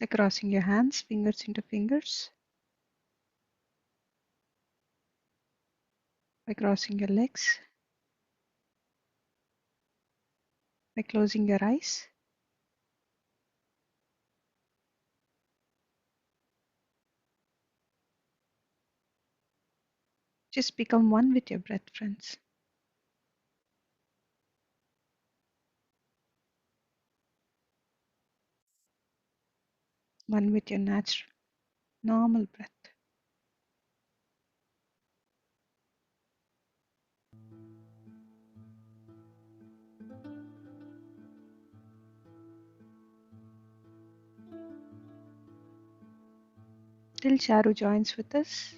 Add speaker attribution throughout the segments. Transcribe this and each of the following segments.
Speaker 1: By crossing your hands, fingers into fingers. By crossing your legs. By closing your eyes. Just become one with your breath, friends. One with your natural, normal breath. Till Sharoo joins with us,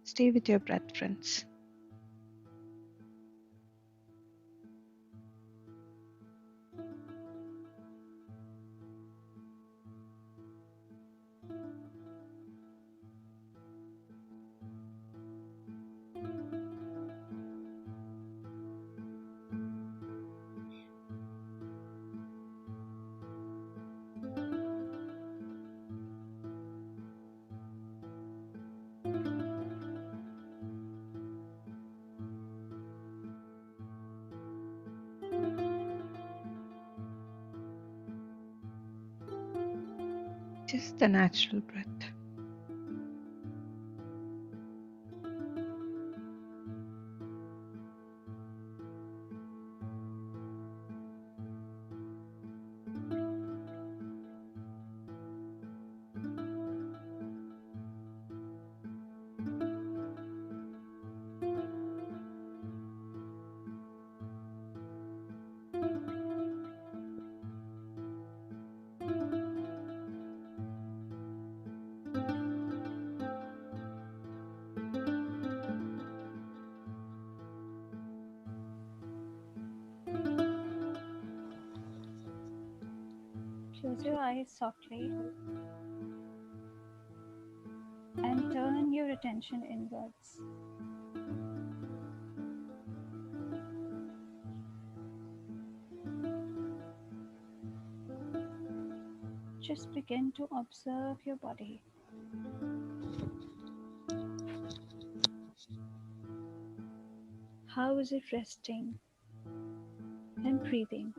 Speaker 1: stay with your breath, friends. Just the natural breath.
Speaker 2: Close your eyes softly and turn your attention inwards. Just begin to observe your body. How is it resting and breathing?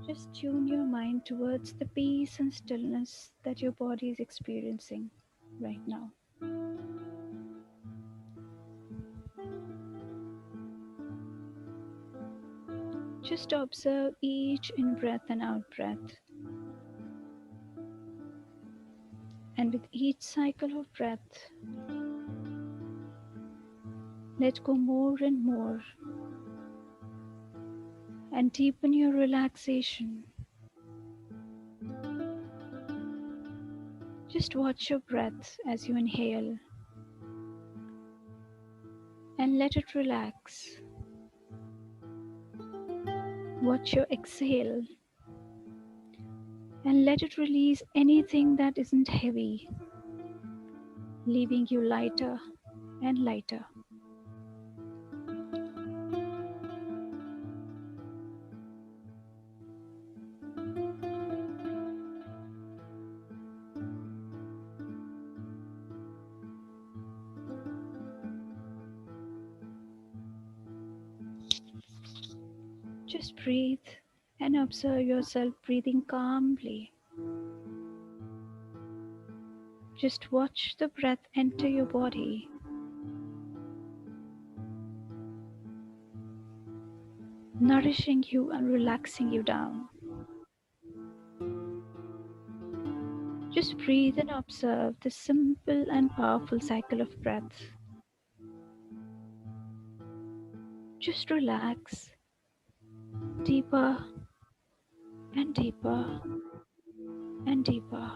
Speaker 2: Just tune your mind towards the peace and stillness that your body is experiencing right now. Just observe each in breath and out breath. And with each cycle of breath, let go more and more and deepen your relaxation. Just watch your breath as you inhale and let it relax. Watch your exhale and let it release anything that isn't heavy, leaving you lighter and lighter. Just breathe and observe yourself breathing calmly. Just watch the breath enter your body, nourishing you and relaxing you down. Just breathe and observe this simple and powerful cycle of breath. Just relax deeper and deeper and deeper.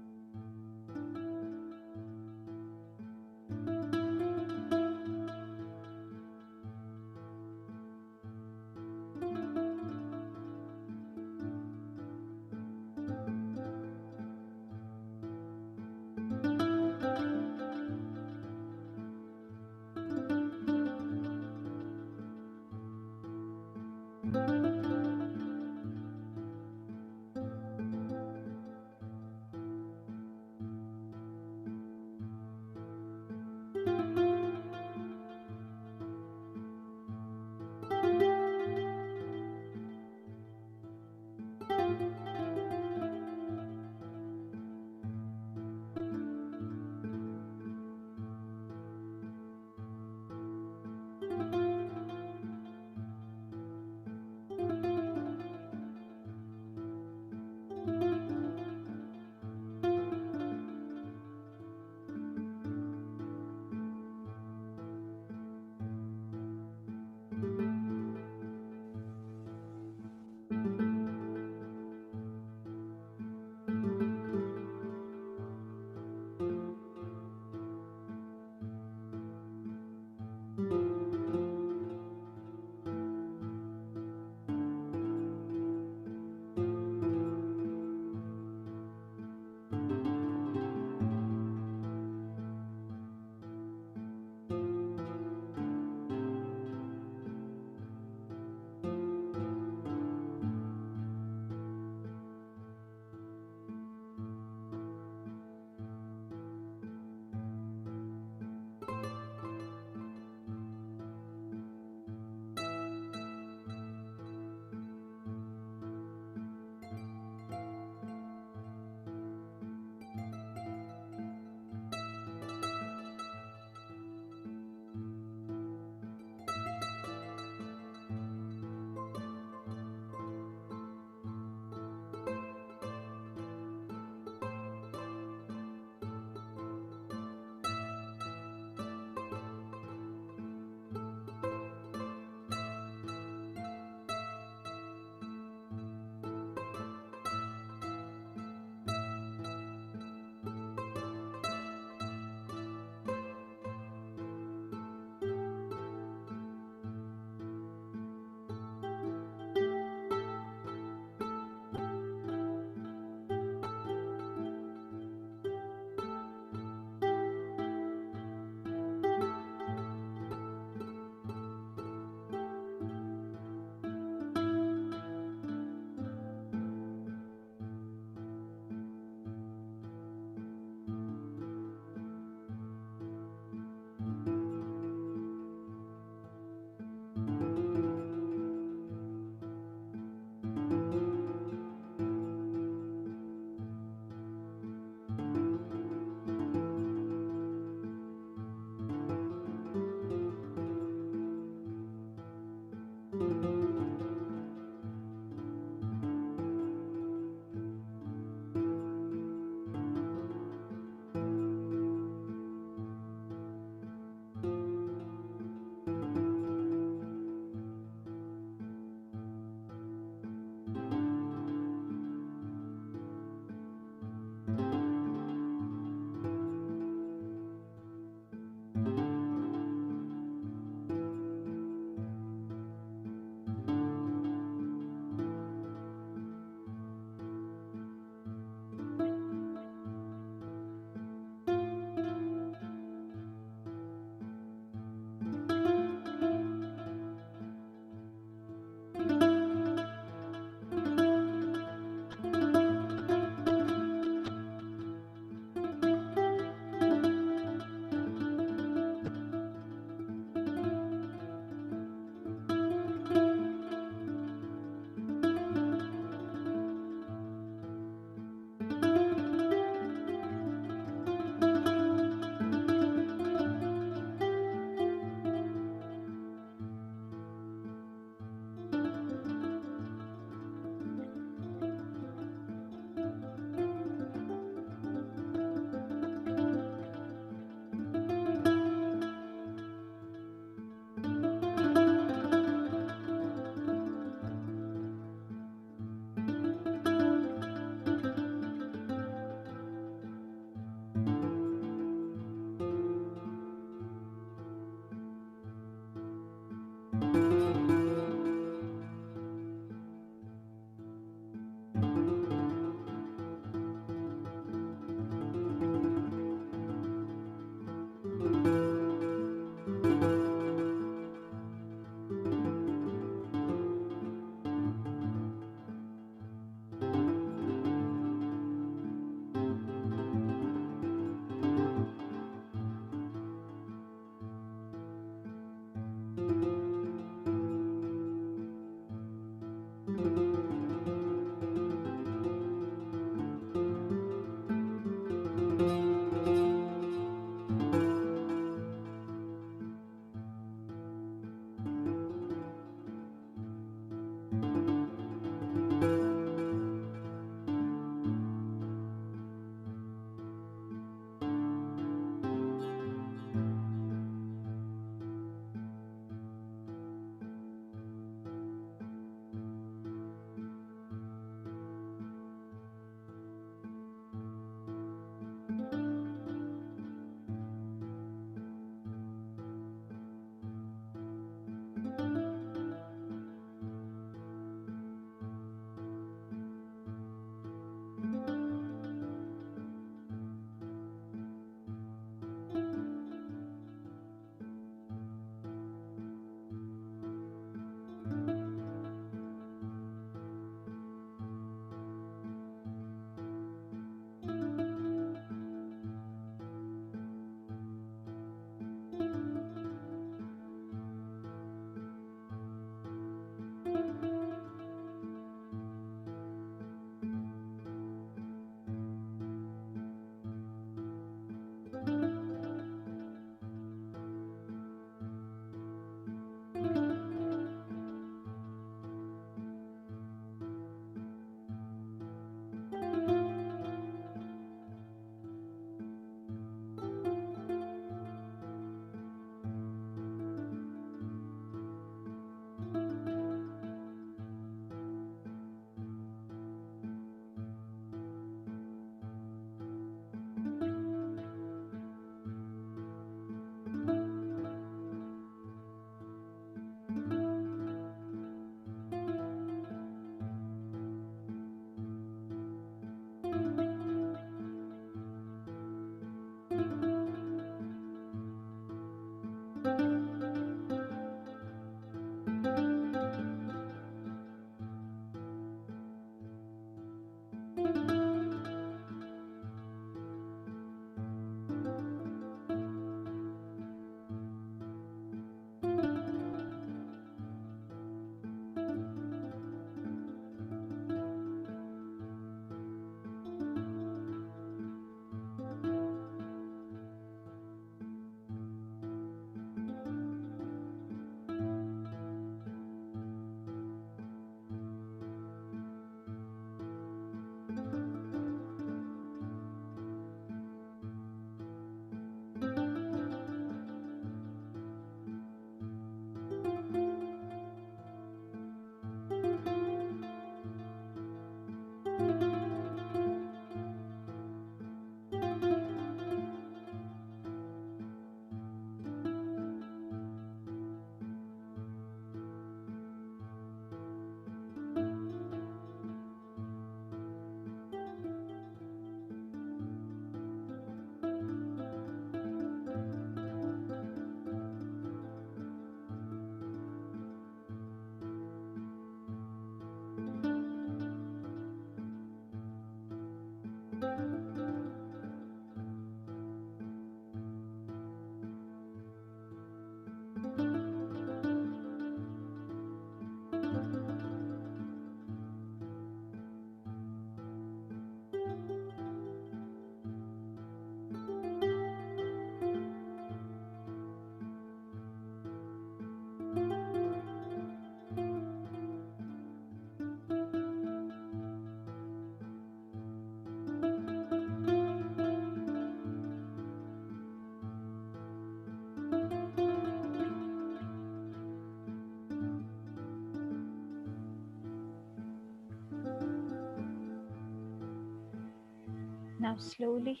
Speaker 2: Now slowly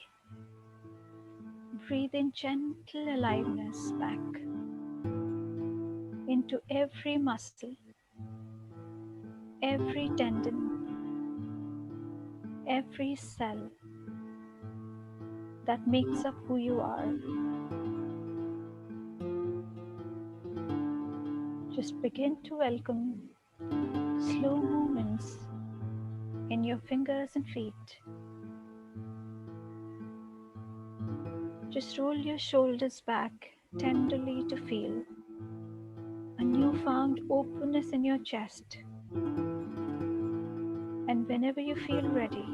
Speaker 2: breathe in gentle aliveness back into every muscle, every tendon, every cell that makes up who you are. Just begin to welcome slow movements in your fingers and feet. Just roll your shoulders back tenderly to feel a newfound openness in your chest. And whenever you feel ready,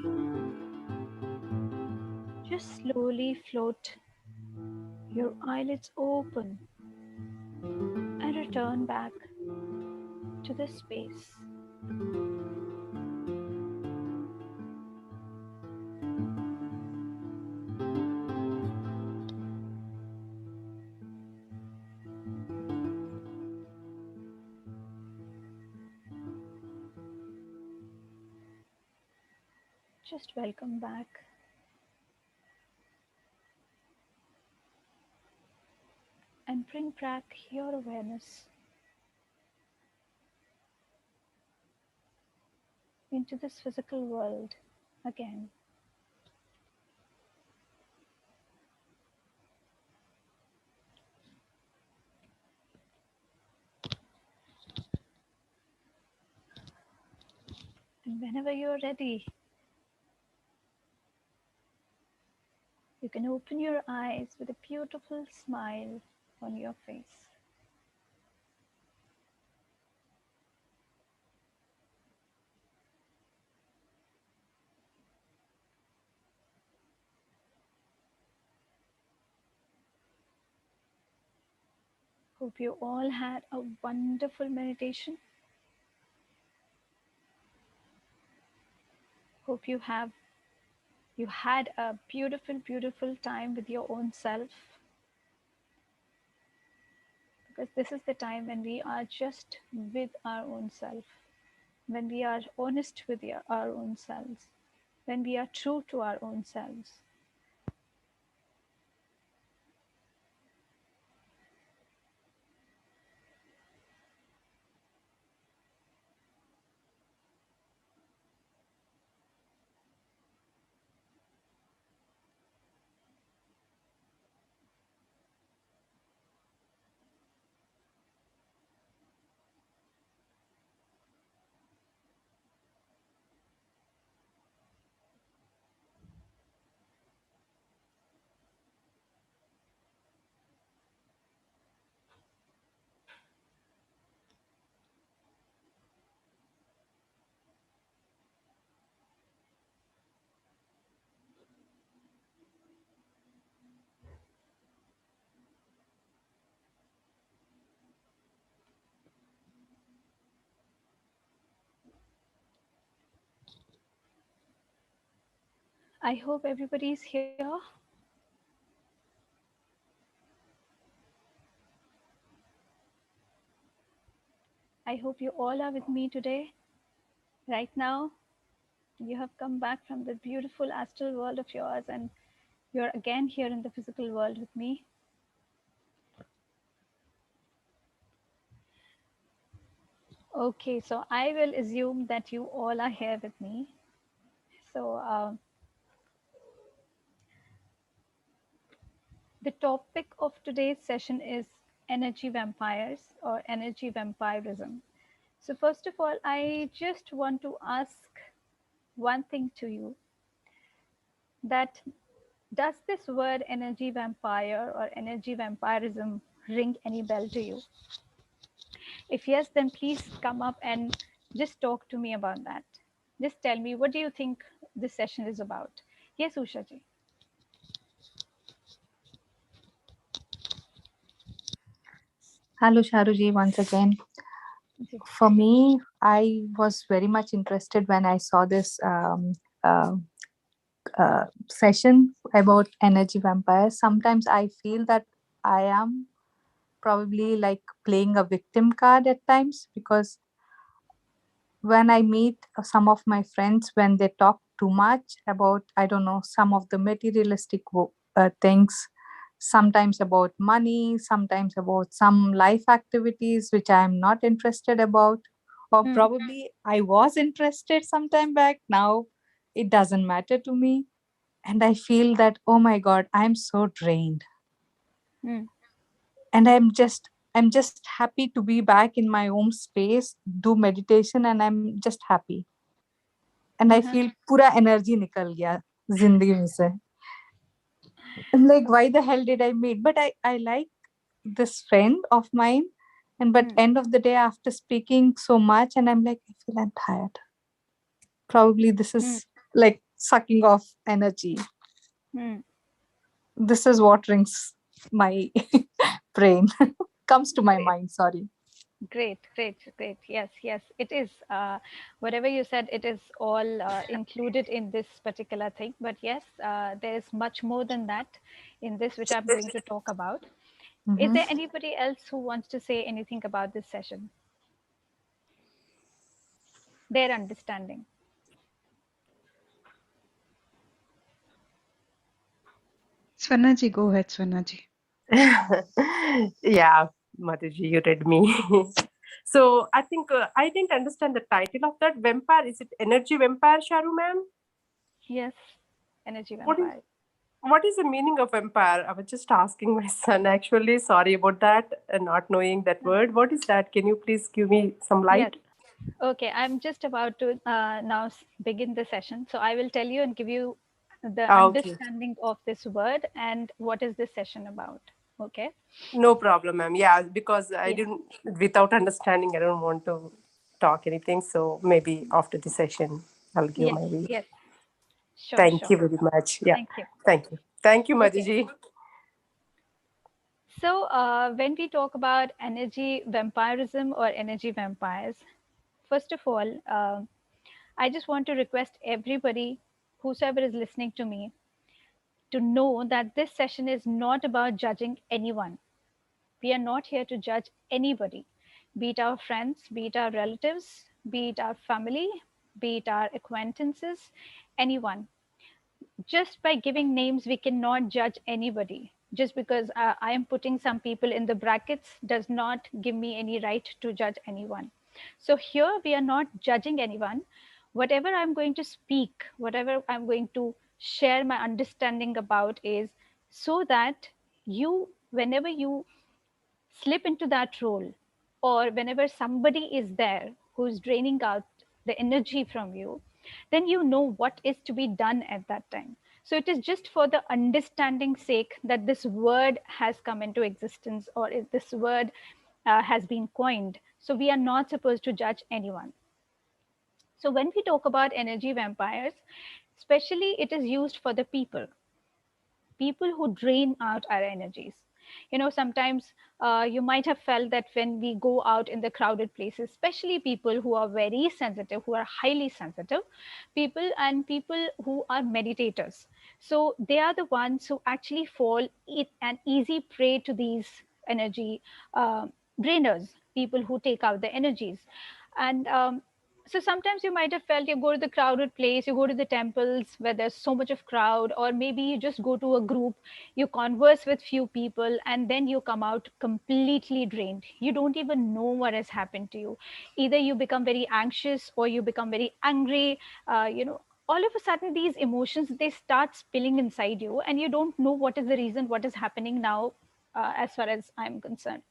Speaker 2: just slowly float your eyelids open and return back to the space. Just welcome back and bring back your awareness into this physical world again. And whenever you're ready, you can open your eyes with a beautiful smile on your face. Hope you all had a wonderful meditation. Hope you had a beautiful time with your own self, because this is the time when we are just with our own self, when we are honest with our own selves, when we are true to our own selves. I hope everybody's here. I hope you all are with me today. Right now, you have come back from the beautiful astral world of yours, and you're again here in the physical world with me. Okay, so I will assume that you all are here with me. So, the topic of today's session is energy vampires or energy vampirism. So, first of all, I just want to ask one thing to you, that does this word energy vampire or energy vampirism ring any bell to you? If yes, then please come up and just talk to me about that. Just tell me, what do you think this session is about? Yes, Usha ji.
Speaker 3: Hello, Sharuji, once again.
Speaker 2: Ji.
Speaker 3: For me, I was very much interested when I saw this uh, session about energy vampires. Sometimes I feel that I am probably like playing a victim card at times, because when I meet some of my friends, when they talk too much about, I don't know, some of the materialistic things, sometimes about money, sometimes about some life activities which I am not interested about, or
Speaker 2: Hmm.
Speaker 3: probably I was interested sometime back. Now it doesn't matter to me. And I feel that, oh my God, I'm so drained.
Speaker 2: Hmm.
Speaker 3: And I'm just happy to be back in my own space, do meditation, and I'm just happy. And I
Speaker 2: Uh-huh.
Speaker 3: feel पूरा energy निकल गया जिंदगी में से. I'm like, why the hell did I meet? But I like this friend of mine, and but
Speaker 2: Hmm.
Speaker 3: end of the day, after speaking so much, and I'm like, I feel I'm tired. Probably this
Speaker 2: Hmm.
Speaker 3: is like sucking off energy.
Speaker 2: Hmm.
Speaker 3: This is what rings my brain. Comes to my
Speaker 2: Great.
Speaker 3: mind, sorry.
Speaker 2: Great, great, great. Yes, yes, it is. Whatever you said, it is all included in this particular thing. But yes, there is much more than that in this, which I'm going to talk about. Is
Speaker 3: Mm-hmm.
Speaker 2: there anybody else who wants to say anything about this session? Their understanding.
Speaker 1: Swarnaji, go ahead, Swarnaji.
Speaker 4: Yeah, Mataji, you read me. So I think I didn't understand the title of that vampire. Is it energy vampire, Sharu ma'am?
Speaker 2: Yes, energy
Speaker 4: What is
Speaker 2: vampire.
Speaker 4: what is the meaning of vampire? I was just asking my son actually. Sorry about that, not knowing that word. What is that? Can you please give me some
Speaker 2: Yes.
Speaker 4: light?
Speaker 2: Okay, I'm just about to now begin the session. So I will tell you and give you the
Speaker 4: Okay,
Speaker 2: understanding of this word and what is this session about. Okay.
Speaker 4: no problem, ma'am. Yeah, because I
Speaker 2: Yeah.
Speaker 4: didn't, without understanding, I don't want to talk anything. So maybe after the session, I'll give
Speaker 2: Yes.
Speaker 4: my view.
Speaker 2: Yes. Sure.
Speaker 4: Thank
Speaker 2: Sure.
Speaker 4: you very much. Yeah,
Speaker 2: Thank you.
Speaker 4: thank you. Thank you,
Speaker 2: Okay.
Speaker 4: Mataji.
Speaker 2: So when we talk about energy vampirism or energy vampires, first of all, I just want to request everybody, whosoever is listening to me, to know that this session is not about judging anyone. We are not here to judge anybody, be it our friends, be it our relatives, be it our family, be it our acquaintances, anyone. Just by giving names, we cannot judge anybody. Just because I am putting some people in the brackets does not give me any right to judge anyone. So here we are not judging anyone. Whatever I'm going to speak, whatever I'm going to share my understanding about is so that you, whenever you slip into that role, or whenever somebody is there who's draining out the energy from you, then you know what is to be done at that time. So it is just for the understanding sake that this word has come into existence, or if this word has been coined. So we are not supposed to judge anyone. So when we talk about energy vampires, especially it is used for the people who drain out our energies. Sometimes you might have felt that when we go out in the crowded places, especially people who are very sensitive, who are highly sensitive, people who are meditators, so they are the ones who actually fall an easy prey to these energy uh, drainers, people who take out the energies. And so sometimes you might have felt, you go to the crowded place, you go to the temples where there's so much of crowd, or maybe you just go to a group, you converse with few people, and then you come out completely drained. You don't even know what has happened to you. Either you become very anxious or you become very angry. All of a sudden these emotions, they start spilling inside you, and you don't know what is the reason, what is happening now, as far as I'm concerned.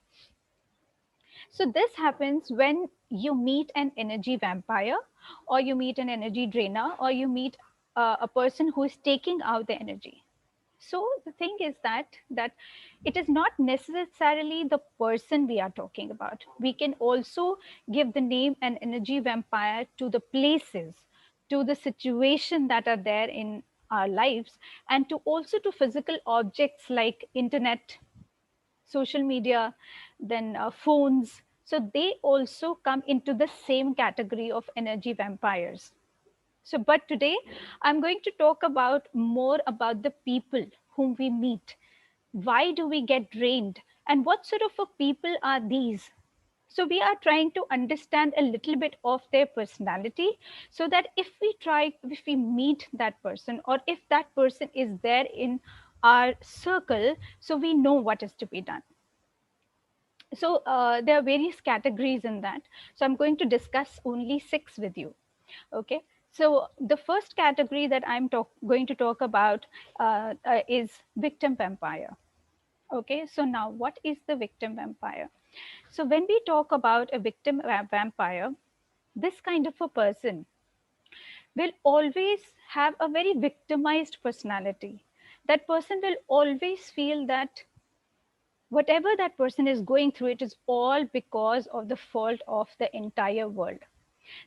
Speaker 2: So this happens when you meet an energy vampire, or you meet an energy drainer, or you meet a person who is taking out the energy. So the thing is that it is not necessarily the person we are talking about. We can also give the name an energy vampire to the places, to the situation that are there in our lives, and to also to physical objects like internet, social media, then phones. So they also come into the same category of energy vampires. So, but today I'm going to talk about more about the people whom we meet. Why do we get drained? And what sort of a people are these? So we are trying to understand a little bit of their personality, so that if we meet that person, or if that person is there in our circle, so we know what is to be done. So there are various categories in that. So I'm going to discuss only 6 with you. Okay. So the first category that going to talk about is victim vampire. Okay. So now what is the victim vampire? So when we talk about a victim vampire, this kind of a person will always have a very victimized personality. That person will always feel that whatever that person is going through, it is all because of the fault of the entire world.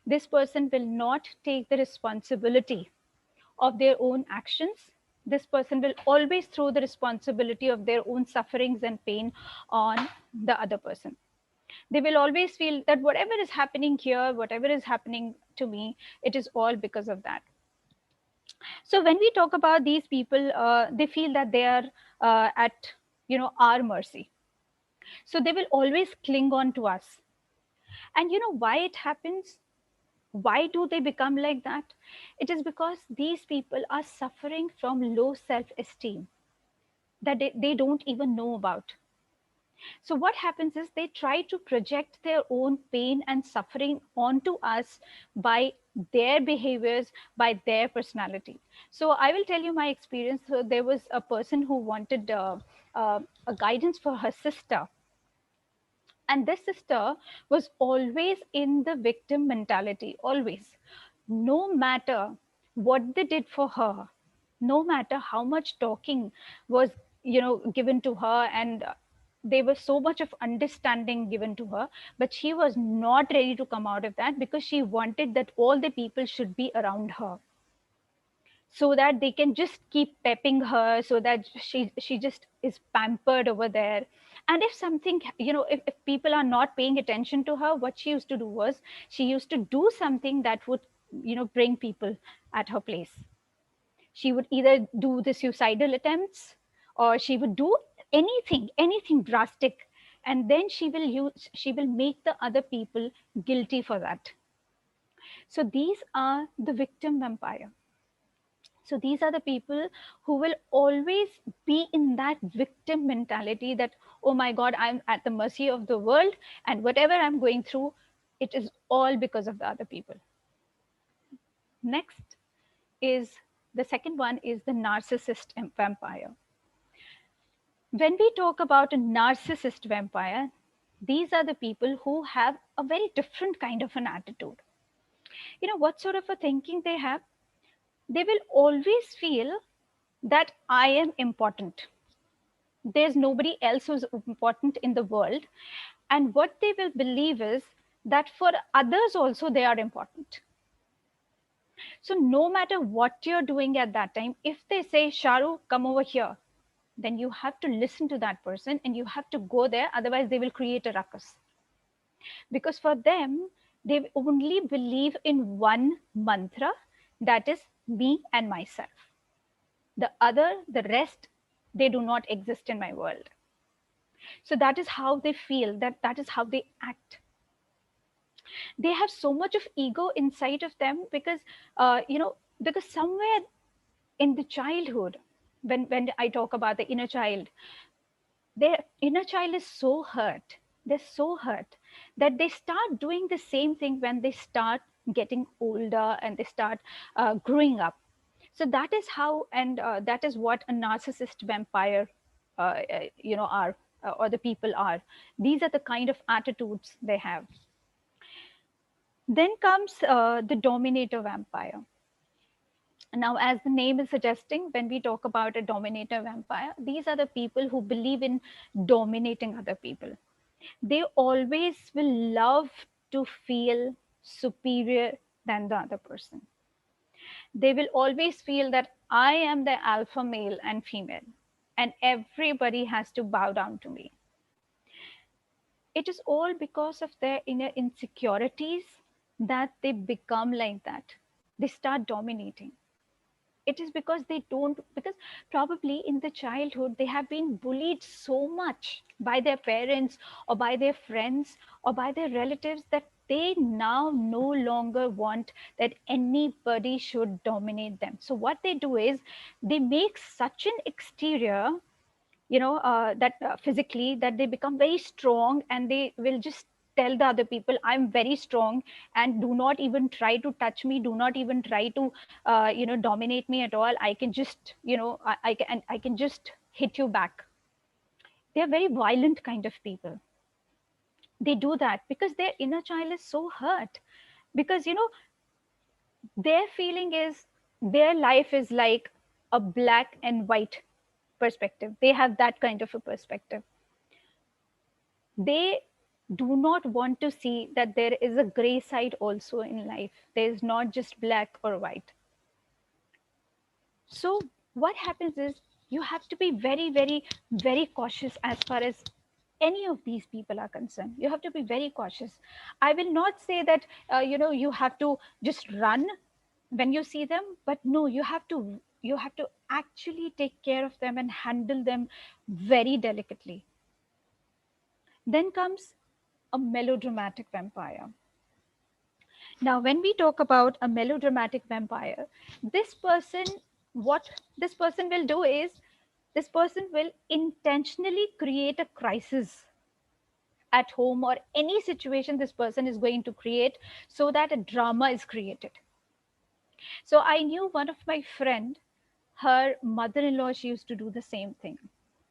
Speaker 2: This person will not take the responsibility of their own actions. This person will always throw the responsibility of their own sufferings and pain on the other person. They will always feel that whatever is happening here, whatever is happening to me, it is all because of that. So when we talk about these people, they feel that they are at our mercy. So they will always cling on to us. And why it happens? Why do they become like that? It is because these people are suffering from low self-esteem that they don't even know about. So what happens is they try to project their own pain and suffering onto us by their behaviors, by their personality. So I will tell you my experience. So there was a person who wanted a guidance for her sister, and this sister was always in the victim mentality, always. No matter what they did for her, no matter how much talking was, given to her, and there was so much of understanding given to her, but she was not ready to come out of that because she wanted that all the people should be around her so that they can just keep pepping her, so that she just is pampered over there. And if something, if people are not paying attention to her, what she used to do was she used to do something that would bring people at her place. She would either do the suicidal attempts, or she would do anything drastic, and then she will make the other people guilty for that. So these are the victim vampire. So these are the people who will always be in that victim mentality that, oh my God, I'm at the mercy of the world, and whatever I'm going through, it is all because of the other people. Next is the second one is the narcissist vampire. When we talk about a narcissist vampire, these are the people who have a very different kind of an attitude. What sort of a thinking they have? They will always feel that I am important. There's nobody else who's important in the world. And what they will believe is that for others also they are important. So no matter what you're doing at that time, if they say, Sharoo, come over here, then you have to listen to that person and you have to go there. Otherwise, they will create a ruckus. Because for them, they only believe in one mantra, that is me and myself. The rest, they do not exist in my world. So that is how they feel, that is how they act. They have so much of ego inside of them because because somewhere in the childhood, when I talk about the inner child, their inner child is so hurt. They're so hurt that they start doing the same thing when they start getting older and they start growing up. So that is how, and that is what a narcissist vampire are, or the people are. These are the kind of attitudes they have. Then comes the dominator vampire. Now, as the name is suggesting, when we talk about a dominator vampire, these are the people who believe in dominating other people. They always will love to feel superior than the other person. They will always feel that I am the alpha male and female, and everybody has to bow down to me. It is all because of their inner insecurities that they become like that. They start dominating. It is because they don't, because probably in the childhood they have been bullied so much by their parents or by their friends or by their relatives that they now no longer want that anybody should dominate them. So what they do is they make such an exterior, that physically, that they become very strong, and they will just tell the other people, I'm very strong, and do not even try to touch me, do not even try to dominate me at all. I can just, I can just hit you back. They are very violent kind of people. They do that because their inner child is so hurt, because their feeling is their life is like a black and white perspective. They have that kind of a perspective. They do not want to see that there is a gray side also in life. There is not just black or white. So what happens is you have to be very, very, very cautious as far as any of these people are concerned. You have to be very cautious. I will not say that you have to just run when you see them, but no, you have to actually take care of them and handle them very delicately. Then comes a melodramatic vampire. Now, when we talk about a melodramatic vampire, this person, what this person will do is, this person will intentionally create a crisis at home or any situation this person is going to create, so that a drama is created. So I knew one of my friend, her mother-in-law, she used to do the same thing.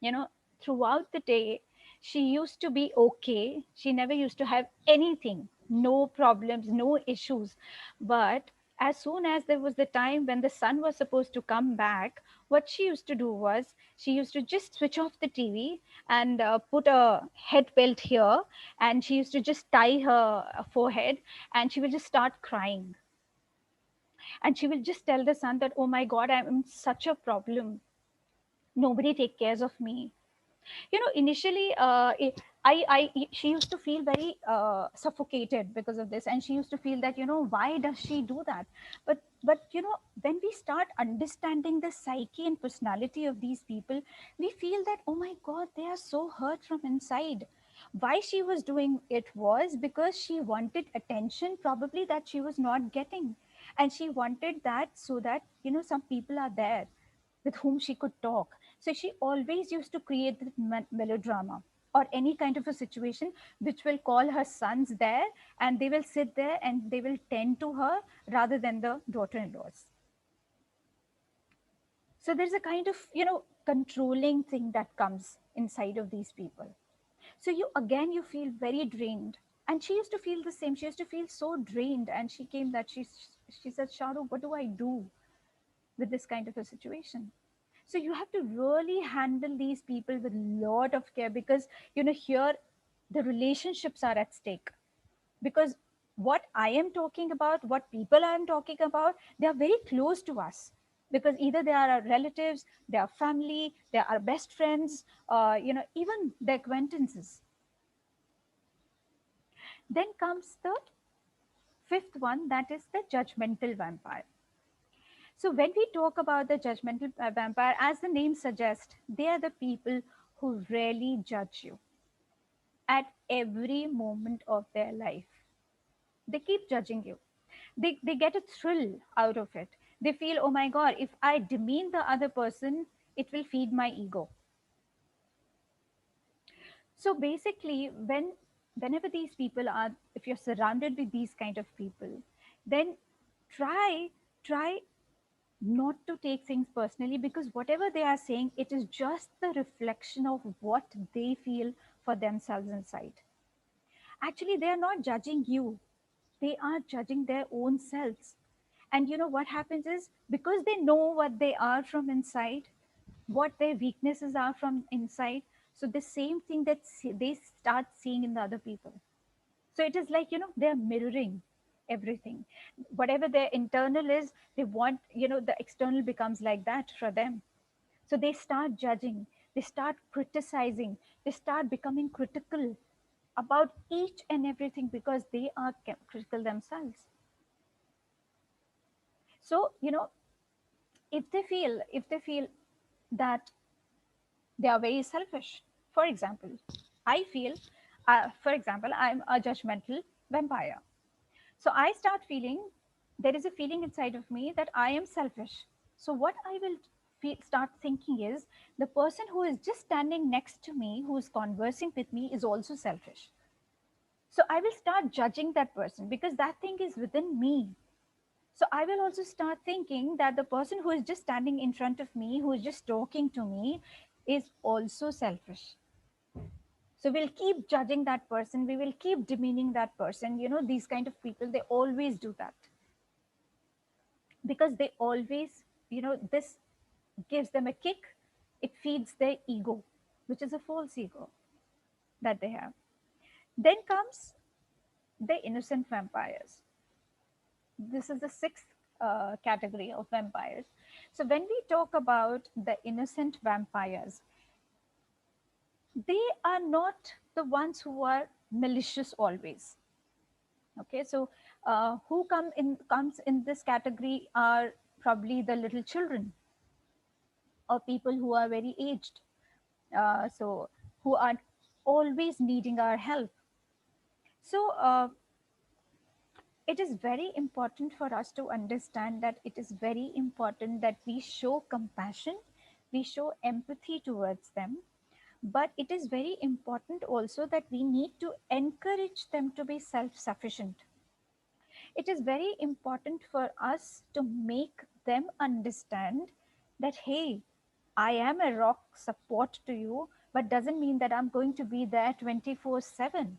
Speaker 2: You know, throughout the day, she used to be okay. She never used to have anything, no problems, no issues. But as soon as there was the time when the son was supposed to come back, what she used to do was she used to just switch off the TV and put a head belt here, and she used to just tie her forehead, and she will just start crying, and she will just tell the son that, oh my god, I'm in such a problem, nobody take cares of me. Initially, she used to feel very suffocated because of this, and she used to feel that, why does she do that? But when we start understanding the psyche and personality of these people, we feel that, oh my god, they are so hurt from inside. Why she was doing it was because she wanted attention, probably, that she was not getting, and she wanted that so that, some people are there with whom she could talk. So she always used to create the melodrama or any kind of a situation which will call her sons there, and they will sit there and they will tend to her rather than the daughter-in-laws. So there's a kind of, controlling thing that comes inside of these people. So you feel very drained. And she used to feel the same. She used to feel so drained. And she said, Sharoo, what do I do with this kind of a situation? So you have to really handle these people with a lot of care, because here the relationships are at stake. Because what I am talking about, what people I am talking about, they are very close to us, because either they are our relatives, they are family, they are our best friends, even the acquaintances. Then comes the fifth one, that is the judgmental vampire. So when we talk about the judgmental vampire, as the name suggests, they are the people who rarely judge you at every moment of their life. They keep judging you. They get a thrill out of it. They feel, oh my God, if I demean the other person, it will feed my ego. So basically, whenever these people are, if you're surrounded with these kind of people, then try not to take things personally, because whatever they are saying, it is just the reflection of what they feel for themselves inside. Actually, they are not judging you, they are judging their own selves. And what happens is, because they know what they are from inside, what their weaknesses are from inside, so the same thing that they start seeing in the other people. So it is like, they're mirroring everything. Whatever their internal is, they want, the external becomes like that for them. So they start judging, they start criticizing, they start becoming critical about each and everything, because they are critical themselves. So if they feel that they are very selfish, for example, I feel, for example, I'm a judgmental vampire. So I start feeling, there is a feeling inside of me that I am selfish. So what I will start thinking is, the person who is just standing next to me, who is conversing with me, is also selfish. So I will start judging that person, because that thing is within me. So I will also start thinking that the person who is just standing in front of me, who is just talking to me, is also selfish. So we'll keep judging that person, we will keep demeaning that person. These kind of people, they always do that, because they always, this gives them a kick. It feeds their ego, which is a false ego that they have. Then comes the innocent vampires. This is the sixth category of vampires. So when we talk about the innocent vampires, they are not the ones who are malicious always. Okay, so who comes in this category are probably the little children or people who are very aged, so who are always needing our help. So it is very important for us to understand that it is very important that we show compassion, we show empathy towards them, but it is very important also that we need to encourage them to be self sufficient. It is very important for us to make them understand that, hey, I am a rock support to you, but doesn't mean that I'm going to be there 24/7.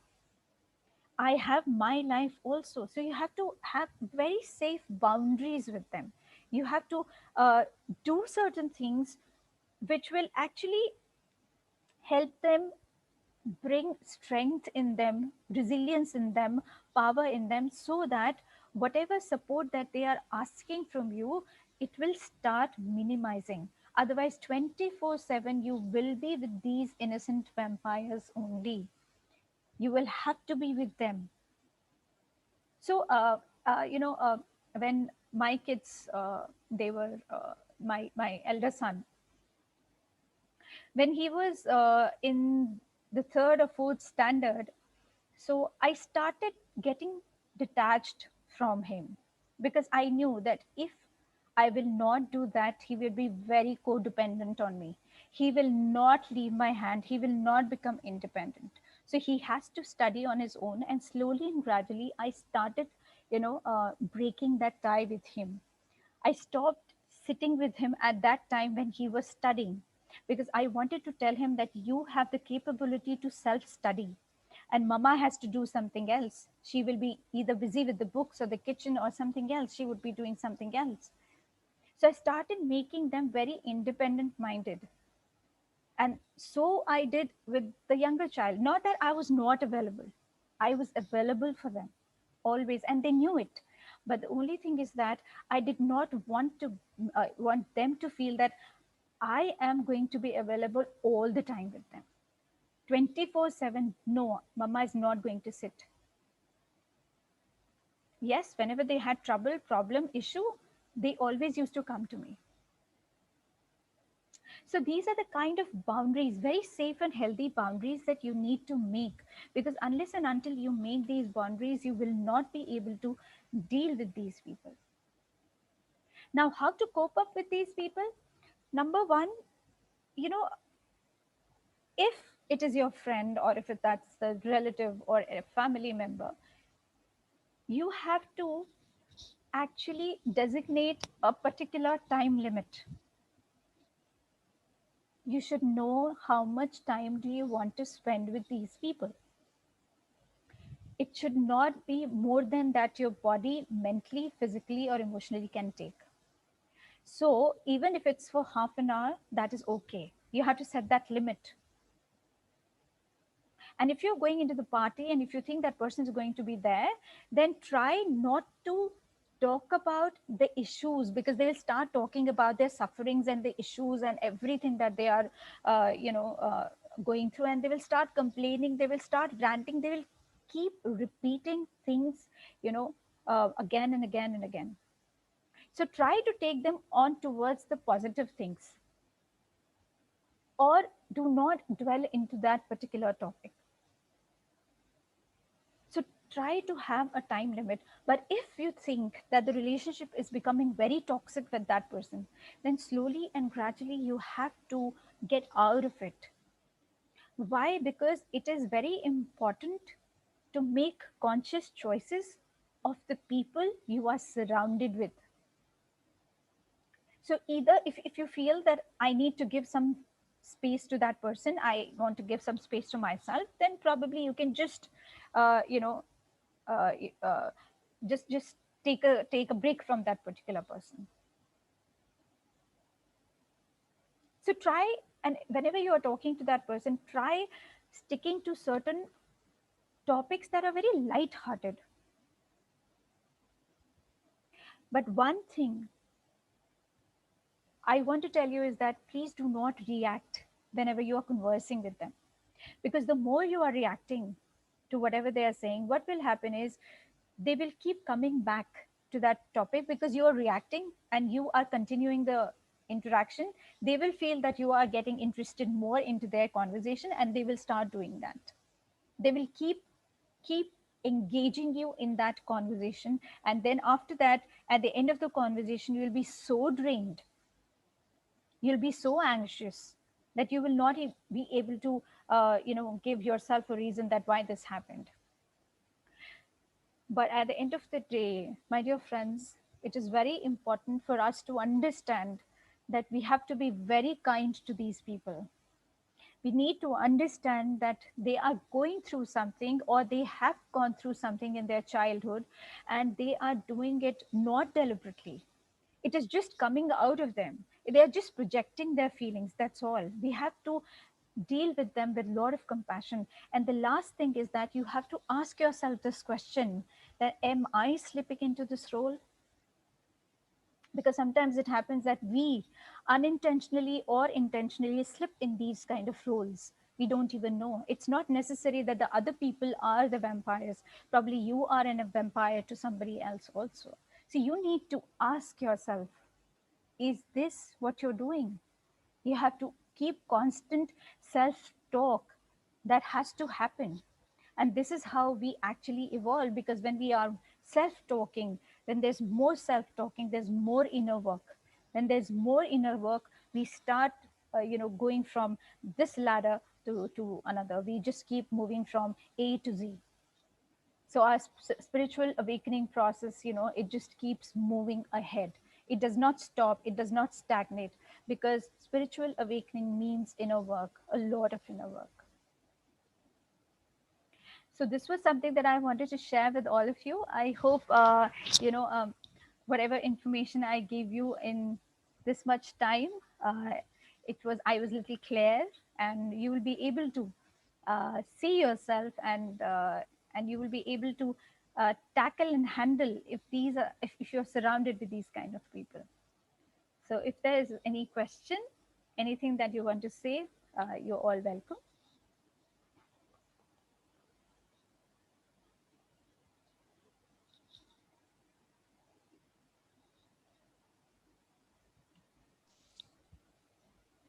Speaker 2: I have my life also. So you have to have very safe boundaries with them. You have to do certain things which will actually help them bring strength in them, resilience in them, power in them, so that whatever support that they are asking from you, it will start minimizing. Otherwise, 24/7, you will be with these innocent vampires only. You will have to be with them. So, when my kids, they were, my elder son, when he was in the third or fourth standard, so I started getting detached from him because I knew that if I will not do that, he will be very codependent on me. He will not leave my hand. He will not become independent. So he has to study on his own. And slowly and gradually, I started, breaking that tie with him. I stopped sitting with him at that time when he was studying because I wanted to tell him that you have the capability to self study and mama has to do something else. She will be either busy with the books or the kitchen or something else. She would be doing something else. So I started making them very independent minded. And so I did with the younger child. Not that I was not available, I was available for them always, and they knew it. But the only thing is that I did not want them to feel that I am going to be available all the time with them. 24/7, no, mama is not going to sit. Yes, whenever they had trouble, problem, issue, they always used to come to me. So these are the kind of boundaries, very safe and healthy boundaries that you need to make, because unless and until you make these boundaries, you will not be able to deal with these people. Now, how to cope up with these people? Number one, you know, if it is your friend or if that's a relative or a family member, you have to actually designate a particular time limit. You should know how much time do you want to spend with these people. It should not be more than that your body mentally, physically, or emotionally can take. So even if it's for half an hour, that is okay. You have to set that limit. And if you're going into the party and if you think that person is going to be there, then try not to talk about the issues, because they'll start talking about their sufferings and the issues and everything that they are going through, and they will start complaining, they will start ranting, they will keep repeating things, again and again and again. So try to take them on towards the positive things, or do not dwell into that particular topic. So try to have a time limit. But if you think that the relationship is becoming very toxic with that person, then slowly and gradually you have to get out of it. Why? Because it is very important to make conscious choices of the people you are surrounded with. So either if you feel that I need to give some space to that person, I want to give some space to myself, then probably you can just uh, you know uh, uh, just take a break from that particular person. So try, and whenever you are talking to that person, try sticking to certain topics that are very light-hearted. But one thing I want to tell you is that please do not react whenever you are conversing with them, because the more you are reacting to whatever they are saying, what will happen is they will keep coming back to that topic because you are reacting and you are continuing the interaction. They will feel that you are getting interested more into their conversation and they will start doing that. They will keep engaging you in that conversation, and then after that, at the end of the conversation, you will be so drained, you'll be so anxious that you will not be able to give yourself a reason that why this happened. But at the end of the day, my dear friends, it is very important for us to understand that we have to be very kind to these people. We need to understand that they are going through something or they have gone through something in their childhood, and they are doing it not deliberately. It is just coming out of them. They're just projecting their feelings. That's all. We have to deal with them with a lot of compassion. And the last thing is that you have to ask yourself this question, that am I slipping into this role? Because sometimes it happens that we unintentionally or intentionally slip in these kind of roles. We don't even know. It's not necessary that the other people are the vampires. Probably you are a vampire to somebody else also. So you need to ask yourself, is this what you're doing? You have to keep constant self talk. That has to happen. And this is how we actually evolve, because when we are self talking, when there's more self talking, there's more inner work. When there's more inner work, we start going from this ladder to another. We just keep moving from A to Z. So our spiritual awakening process, it just keeps moving ahead. It does not stop, it does not stagnate, because spiritual awakening means inner work, a lot of inner work. So this was something that I wanted to share with all of you. I hope whatever information I gave you in this much time, uh, I was a little clear, and you will be able to see yourself, and you will be able to tackle and handle if you're surrounded with these kind of people. So if there is any question, anything that you want to say, you're all welcome.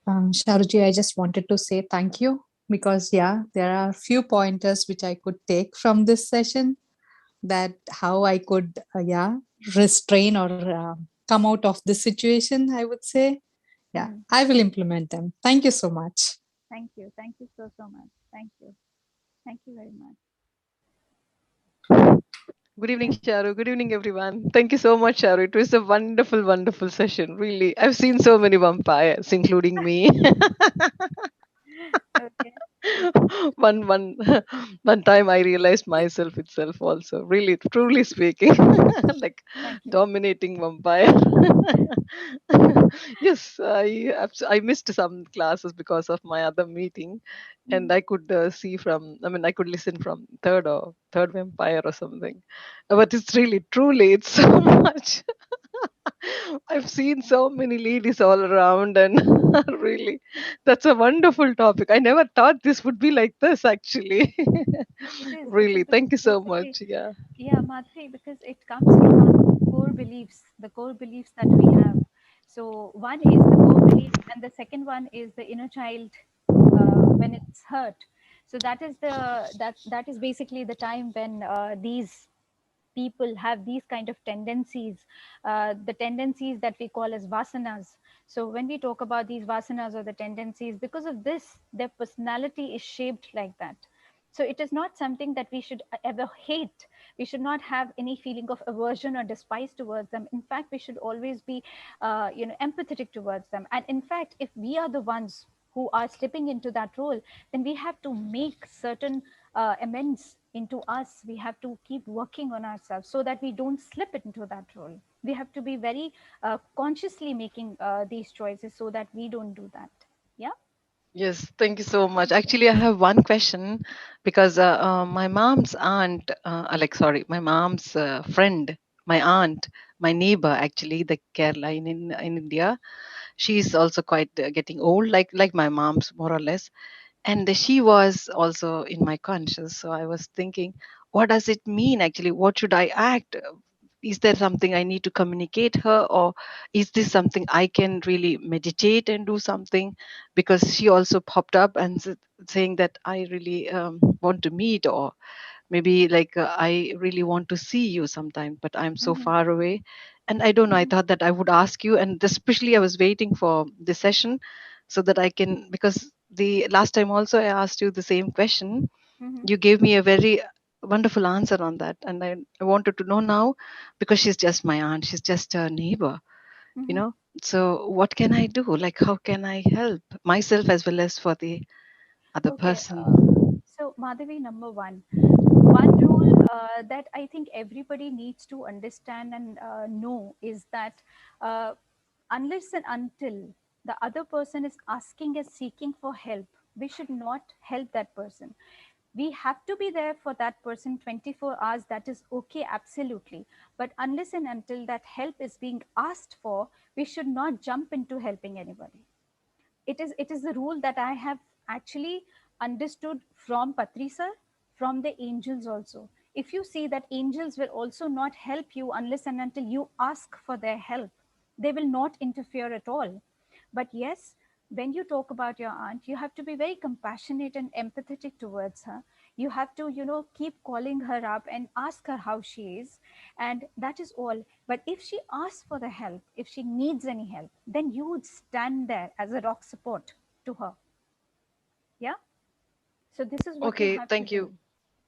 Speaker 3: Sharuji, I just wanted to say thank you because, yeah, there are few pointers which I could take from this session, that how I could, restrain or come out of this situation, I would say. Yeah, I will implement them. Thank you so much.
Speaker 2: Thank you. Thank you so, so much. Thank you. Thank you very much.
Speaker 1: Good evening, Sharoo. Good evening, everyone. Thank you so much, Sharoo. It was a wonderful, wonderful session. Really, I've seen so many vampires, including me.
Speaker 2: Okay.
Speaker 1: one one time I realized myself itself also. Really, truly speaking, like
Speaker 2: Thank you.
Speaker 1: dominating vampire. Yes, I missed some classes because of my other meeting, and I could see from. I mean, I could listen from third vampire or something. But it's really, truly, it's so much. I've seen so many ladies all around, and really, that's a wonderful topic. I never thought this would be like this, actually.
Speaker 2: It is. It
Speaker 1: Really,
Speaker 2: is because
Speaker 1: thank you so
Speaker 2: basically,
Speaker 1: much. Yeah.
Speaker 2: yeah, Madhuri, because it comes from our the core beliefs that we have. So one is the core beliefs, and the second one is the inner child when it's hurt. So that is basically the time when these people have these kind of tendencies, the tendencies that we call as vasanas. So when we talk about these vasanas or the tendencies, because of this, their personality is shaped like that. So it is not something that we should ever hate. We should not have any feeling of aversion or despise towards them. In fact, we should always be, empathetic towards them. And in fact, if we are the ones who are slipping into that role, then we have to make certain amends into us. We have to keep working on ourselves so that we don't slip into that role. We have to be very consciously making these choices so that we don't do that. Yeah.
Speaker 1: Yes, thank you so much. Actually, I have one question because my mom's aunt, my mom's friend, my aunt, my neighbor, actually, the Kerala in India. she's also quite getting old, like my mom's more or less. And she was also in my conscious, so I was thinking, what does it mean actually? What should I act? Is there something I need to communicate her, or is this something I can really meditate and do something? Because she also popped up and saying that I really want to meet, or maybe like I really want to see you sometime, but I'm so
Speaker 2: Mm-hmm.
Speaker 1: far away. And I don't know, I
Speaker 2: Mm-hmm.
Speaker 1: thought that I would ask you, and especially I was waiting for the session so that I can, because the last time also I asked you the same question,
Speaker 2: Mm-hmm.
Speaker 1: you gave me a very wonderful answer on that. And I wanted to know now, because she's just my aunt, she's just a neighbor, you
Speaker 2: Mm-hmm.
Speaker 1: know. So what can I do? Like, how can I help myself as well as for the other
Speaker 2: Okay.
Speaker 1: person?
Speaker 2: So, Madhavi, number one rule that I think everybody needs to understand and know is that uh, unless and until the other person is asking and seeking for help, we should not help that person. We have to be there for that person 24 hours. That is okay, absolutely. But unless and until that help is being asked for, we should not jump into helping anybody. It is the rule that I have actually understood from Patri sir, from the angels also. If you see that angels will also not help you unless and until you ask for their help, they will not interfere at all. But yes, when you talk about your aunt, you have to be very compassionate and empathetic towards her. You have to, keep calling her up and ask her how she is, and that is all. But if she asks for the help, if she needs any help, then you would stand there as a rock support to her. Yeah. So this is what you
Speaker 1: Okay,
Speaker 2: have to
Speaker 1: thank
Speaker 2: do.
Speaker 1: you.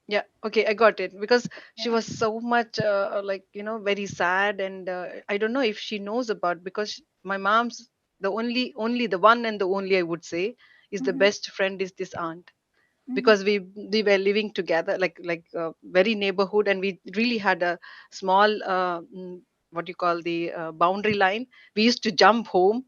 Speaker 1: Yeah, okay, I got it. Because she
Speaker 2: Yeah.
Speaker 1: was so much like, very sad, and I don't know if she knows about, because my mom's the only the one and the only, I would say, is the
Speaker 2: Mm-hmm.
Speaker 1: best friend is this aunt.
Speaker 2: Mm-hmm.
Speaker 1: Because we were living together, like very neighborhood, and we really had a small what you call the boundary line. We used to jump home,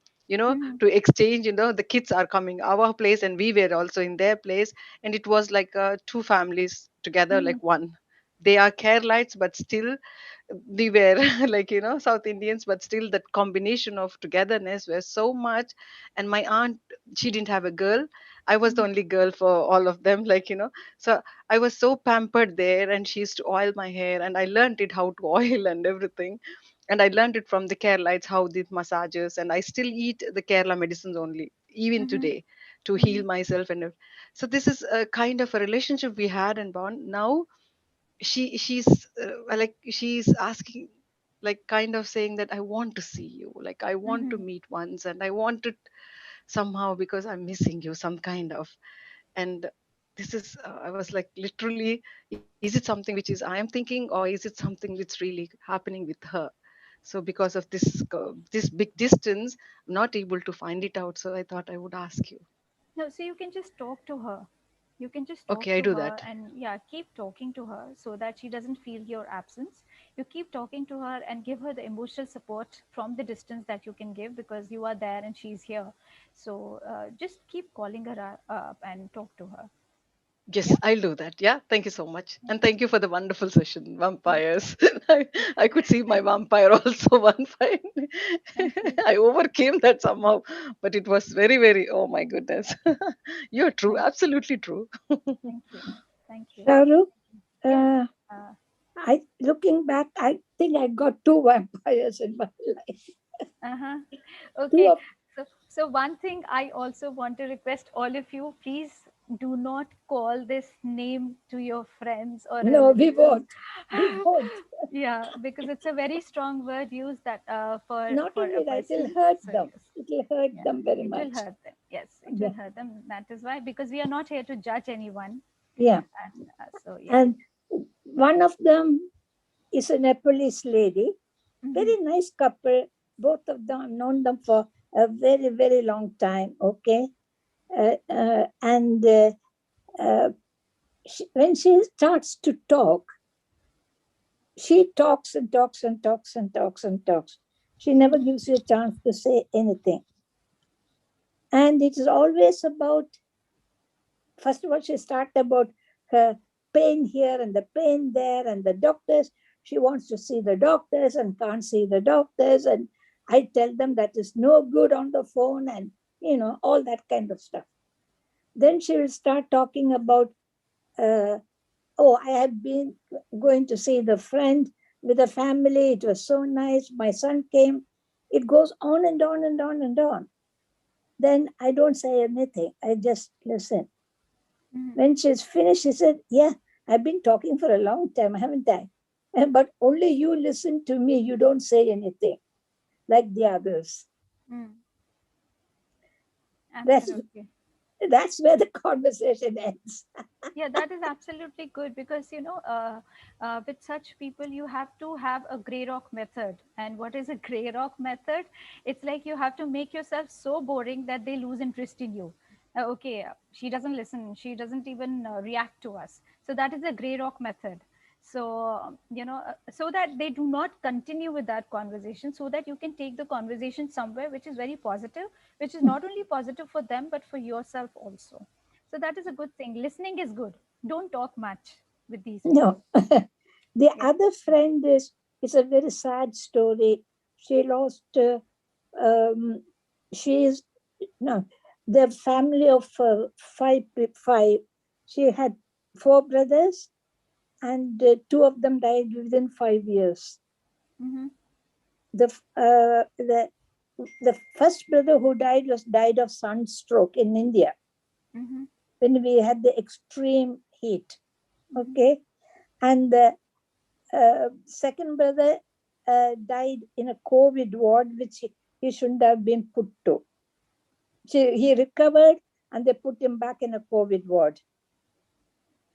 Speaker 2: Mm-hmm.
Speaker 1: to exchange, the kids are coming our place and we were also in their place. And it was like two families together,
Speaker 2: Mm-hmm.
Speaker 1: like one. They are Keralites, but still we were like, South Indians, but still that combination of togetherness was so much. And my aunt, she didn't have a girl. I was the only girl for all of them, like, so I was so pampered there, and she used to oil my hair, and I learned it how to oil and everything. And I learned it from the Keralites, how the massages, and I still eat the Kerala medicines only, even
Speaker 2: Mm-hmm.
Speaker 1: today, to
Speaker 2: Mm-hmm.
Speaker 1: heal myself. And so this is a kind of a relationship we had and bond. Now she's like she's asking, like kind of saying that I want to see you, like I want to
Speaker 2: Mm-hmm.
Speaker 1: meet once, and I want it somehow, because I'm missing you some kind of. And this is I was like, literally, is it something which is I am thinking, or is it something that's really happening with her? So because of this big distance, I'm not able to find it out, so I thought I would ask you.
Speaker 2: No, so you can just talk to her. You can just talk
Speaker 1: Okay, I
Speaker 2: to
Speaker 1: do
Speaker 2: her
Speaker 1: that.
Speaker 2: and, yeah, keep talking to her so that she doesn't feel your absence. You keep talking to her and give her the emotional support from the distance that you can give, because you are there and she's here. So just keep calling her up and talk to her. Yeah.
Speaker 1: Yes, I'll do that. Yeah, thank you so much. And thank you for the wonderful session,
Speaker 2: Yeah.
Speaker 1: vampires. I, I could see my
Speaker 2: Thank,
Speaker 1: vampire also one fine.
Speaker 2: thank you.
Speaker 1: I overcame that somehow, but it was very, very, oh my goodness. You're true,
Speaker 2: Thank,
Speaker 1: absolutely true.
Speaker 2: thank you. Thank you.
Speaker 5: Sharoo,
Speaker 2: Yeah.
Speaker 5: uh,
Speaker 2: Uh,
Speaker 5: I looking back, I think I got two vampires in my life.
Speaker 2: uh-huh.
Speaker 5: Two
Speaker 2: Okay.
Speaker 5: of
Speaker 2: So one thing I also want to request all of you, please do not call this name to your friends or
Speaker 5: no, we
Speaker 2: relatives.
Speaker 5: won't. We won't.
Speaker 2: Yeah, because it's a very strong word used that
Speaker 5: Not
Speaker 2: for a
Speaker 5: only that, it'll
Speaker 2: person.
Speaker 5: hurt
Speaker 2: So
Speaker 5: them.
Speaker 2: yes,
Speaker 5: It'll hurt
Speaker 2: yeah,
Speaker 5: them very
Speaker 2: it will
Speaker 5: much.
Speaker 2: hurt them. Yes, it will
Speaker 5: Yeah.
Speaker 2: hurt them. That is why, because we are not here to judge anyone.
Speaker 5: Yeah.
Speaker 2: And so yeah.
Speaker 5: And one of them is a Nepalese lady,
Speaker 2: Hmm.
Speaker 5: very nice couple. Both of them, I've known them for a very, very long time. Okay. And uh, when she starts to talk, she talks and talks and talks and talks and talks. She never gives you a chance to say anything. And it is always about, first of all, she started about her pain here and the pain there and the doctors. She wants to see the doctors and can't see the doctors. And I tell them that is no good on the phone and, all that kind of stuff. Then she will start talking about, oh, I have been going to see the friend with the family. It was so nice. My son came. It goes on and on and on and on. Then I don't say anything. I just listen. When she's finished, she said, yeah, I've been talking for a long time, haven't I? But only you listen to me. You don't say anything like the others. That's,
Speaker 2: Absolutely.
Speaker 5: that's where the conversation ends.
Speaker 2: Yeah, that is absolutely good because with such people you have to have a gray rock method. And what is a gray rock method? It's like you have to make yourself so boring that they lose interest in you. Okay, she doesn't listen, she doesn't even react to us, so that is a gray rock method. So so that they do not continue with that conversation, so that you can take the conversation somewhere which is very positive, which is not only positive for them but for yourself also. So that is a good thing. Listening is good. Don't talk much with these people.
Speaker 5: No. The
Speaker 2: Yeah.
Speaker 5: other friend is a very sad story. She lost, she is, no, the family of five. She had four brothers, and two of them died within 5 years.
Speaker 2: Mm-hmm.
Speaker 5: The the first brother who died of sunstroke in India
Speaker 2: Mm-hmm.
Speaker 5: when we had the extreme heat.
Speaker 2: Mm-hmm.
Speaker 5: Okay, and the second brother died in a COVID ward, which he shouldn't have been put to. He recovered, and they put him back in a COVID ward.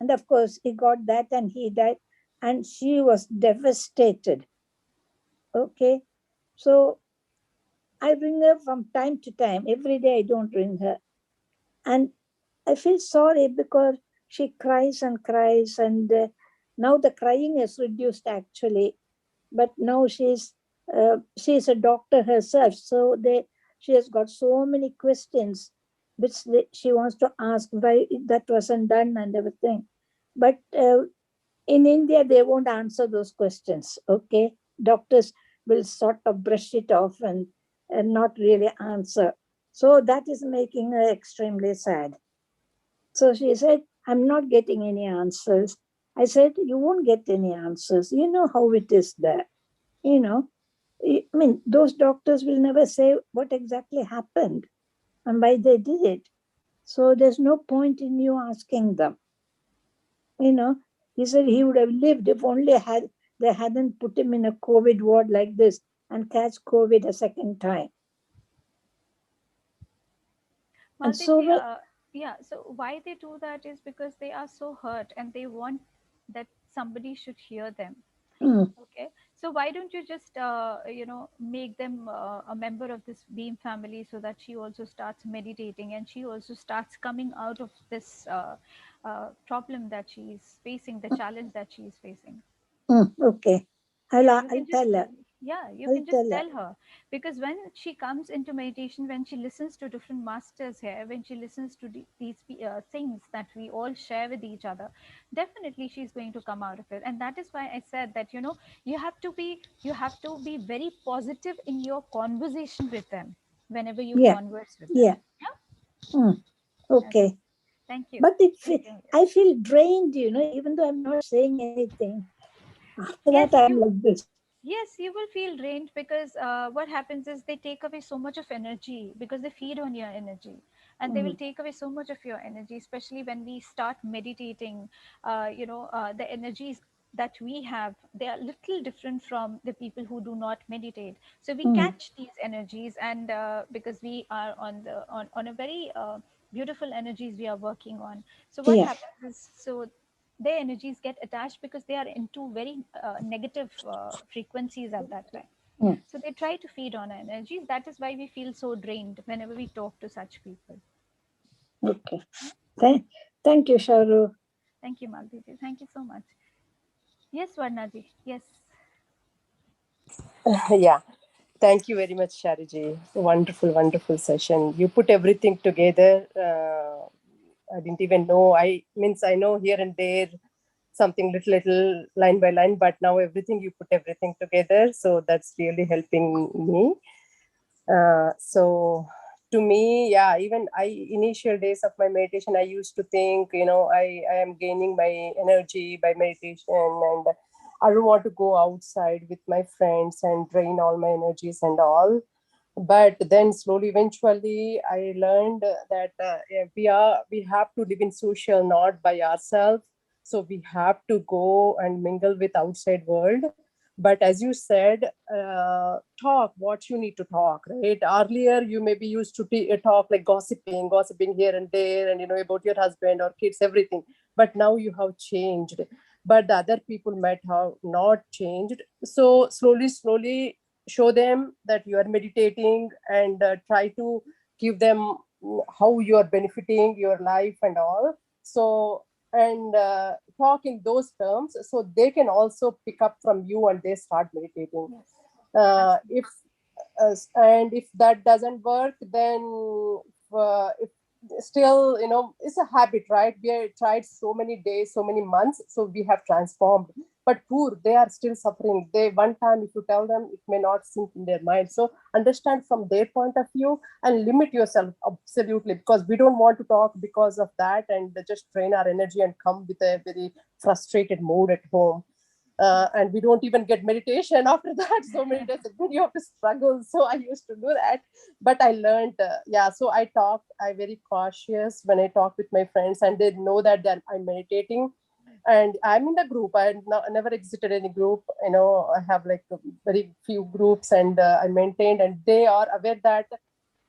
Speaker 5: And of course, he got that and he died. And she was devastated. Okay. So I ring her from time to time. Every day I don't ring her. And I feel sorry because she cries and cries. And now the crying is reduced actually. But now she's a doctor herself. So she has got so many questions which she wants to ask why that wasn't done and everything. But in India, they won't answer those questions. Okay, doctors will sort of brush it off and not really answer. So that is making her extremely sad. So she said, I'm not getting any answers. I said, you won't get any answers. You know how it is there. You know, I mean, those doctors will never say what exactly happened and why they did it. So there's no point in you asking them. You know, he said he would have lived if only they hadn't put him in a COVID ward like this and catch COVID a second time. And so,
Speaker 2: Maltiji, yeah. So why they do that is because they are so hurt and they want that somebody should hear them.
Speaker 5: mm,
Speaker 2: Okay. So why don't you just make them a member of this Beam family so that she also starts meditating and she also starts coming out of this problem that she is facing, the challenge that she is facing.
Speaker 5: okay,
Speaker 2: Yeah, you
Speaker 5: I'll
Speaker 2: can just,
Speaker 5: tell her.
Speaker 2: yeah, you
Speaker 5: I'll
Speaker 2: can just
Speaker 5: tell her.
Speaker 2: tell her, because when she comes into meditation, when she listens to different masters here, when she listens to these things that we all share with each other, definitely she's going to come out of it. And that is why I said that you have to be very positive in your conversation with them whenever you
Speaker 5: Yeah,
Speaker 2: converse with them.
Speaker 5: yeah.
Speaker 2: Yeah.
Speaker 5: Mm,
Speaker 2: Okay.
Speaker 5: okay.
Speaker 2: Thank you.
Speaker 5: But
Speaker 2: Thank you.
Speaker 5: I feel drained, even though I'm not saying anything. After
Speaker 2: Yes,
Speaker 5: that, I'm
Speaker 2: you.
Speaker 5: like this.
Speaker 2: Yes, you will feel drained because what happens is they take away so much of energy because they feed on your energy, and they will
Speaker 5: Mm,
Speaker 2: take away so much of your energy, especially when we start meditating. The energies that we have, they are little different from the people who do not meditate. So we
Speaker 5: mm,
Speaker 2: catch these energies, and because we are on a very beautiful energies we are working on. So what
Speaker 5: yeah.
Speaker 2: happens is, so their energies get attached because they are into very negative frequencies at that time.
Speaker 5: Mm,
Speaker 2: So they try to feed on our energies. That is why we feel so drained whenever we talk to such people.
Speaker 5: okay. Thank you, Sharu.
Speaker 2: Thank you, Malviji. Thank you so much. Yes, Varnaji. Yes.
Speaker 4: Yeah. Thank you very much, Shariji. Wonderful, wonderful session. You put everything together. I didn't even know. I know here and there something little line by line, but now everything you put everything together. So that's really helping me. So to me, yeah, even initial days of my meditation, I used to think, I am gaining my energy by meditation, and I don't want to go outside with my friends and drain all my energies and all. But then slowly, eventually, I learned that yeah, we have to live in social, not by ourselves. So we have to go and mingle with outside world. But as you said, talk what you need to talk, right? Earlier you maybe used to talk like gossiping here and there, and about your husband or kids, everything. But now you have changed, but the other people might have not changed. So slowly show them that you are meditating, and try to give them how you are benefiting your life and all. So, and talk in those terms, so they can also pick up from you and they start meditating.
Speaker 2: Yes.
Speaker 4: If and if that doesn't work, then if still, it's a habit, right? We have tried so many days, so many months, so we have transformed. But poor, they are still suffering. They, one time if you tell them, it may not sink in their mind. So understand from their point of view and limit yourself, absolutely, because we don't want to talk because of that and just drain our energy and come with a very frustrated mood at home. And we don't even get meditation after that. So many days again you have to struggle. So I used to do that, but I learned, yeah. So I very cautious when I talk with my friends, and they know that I'm meditating. And I'm in the group. Never exited any group. I have like very few groups, and I maintained, and they are aware that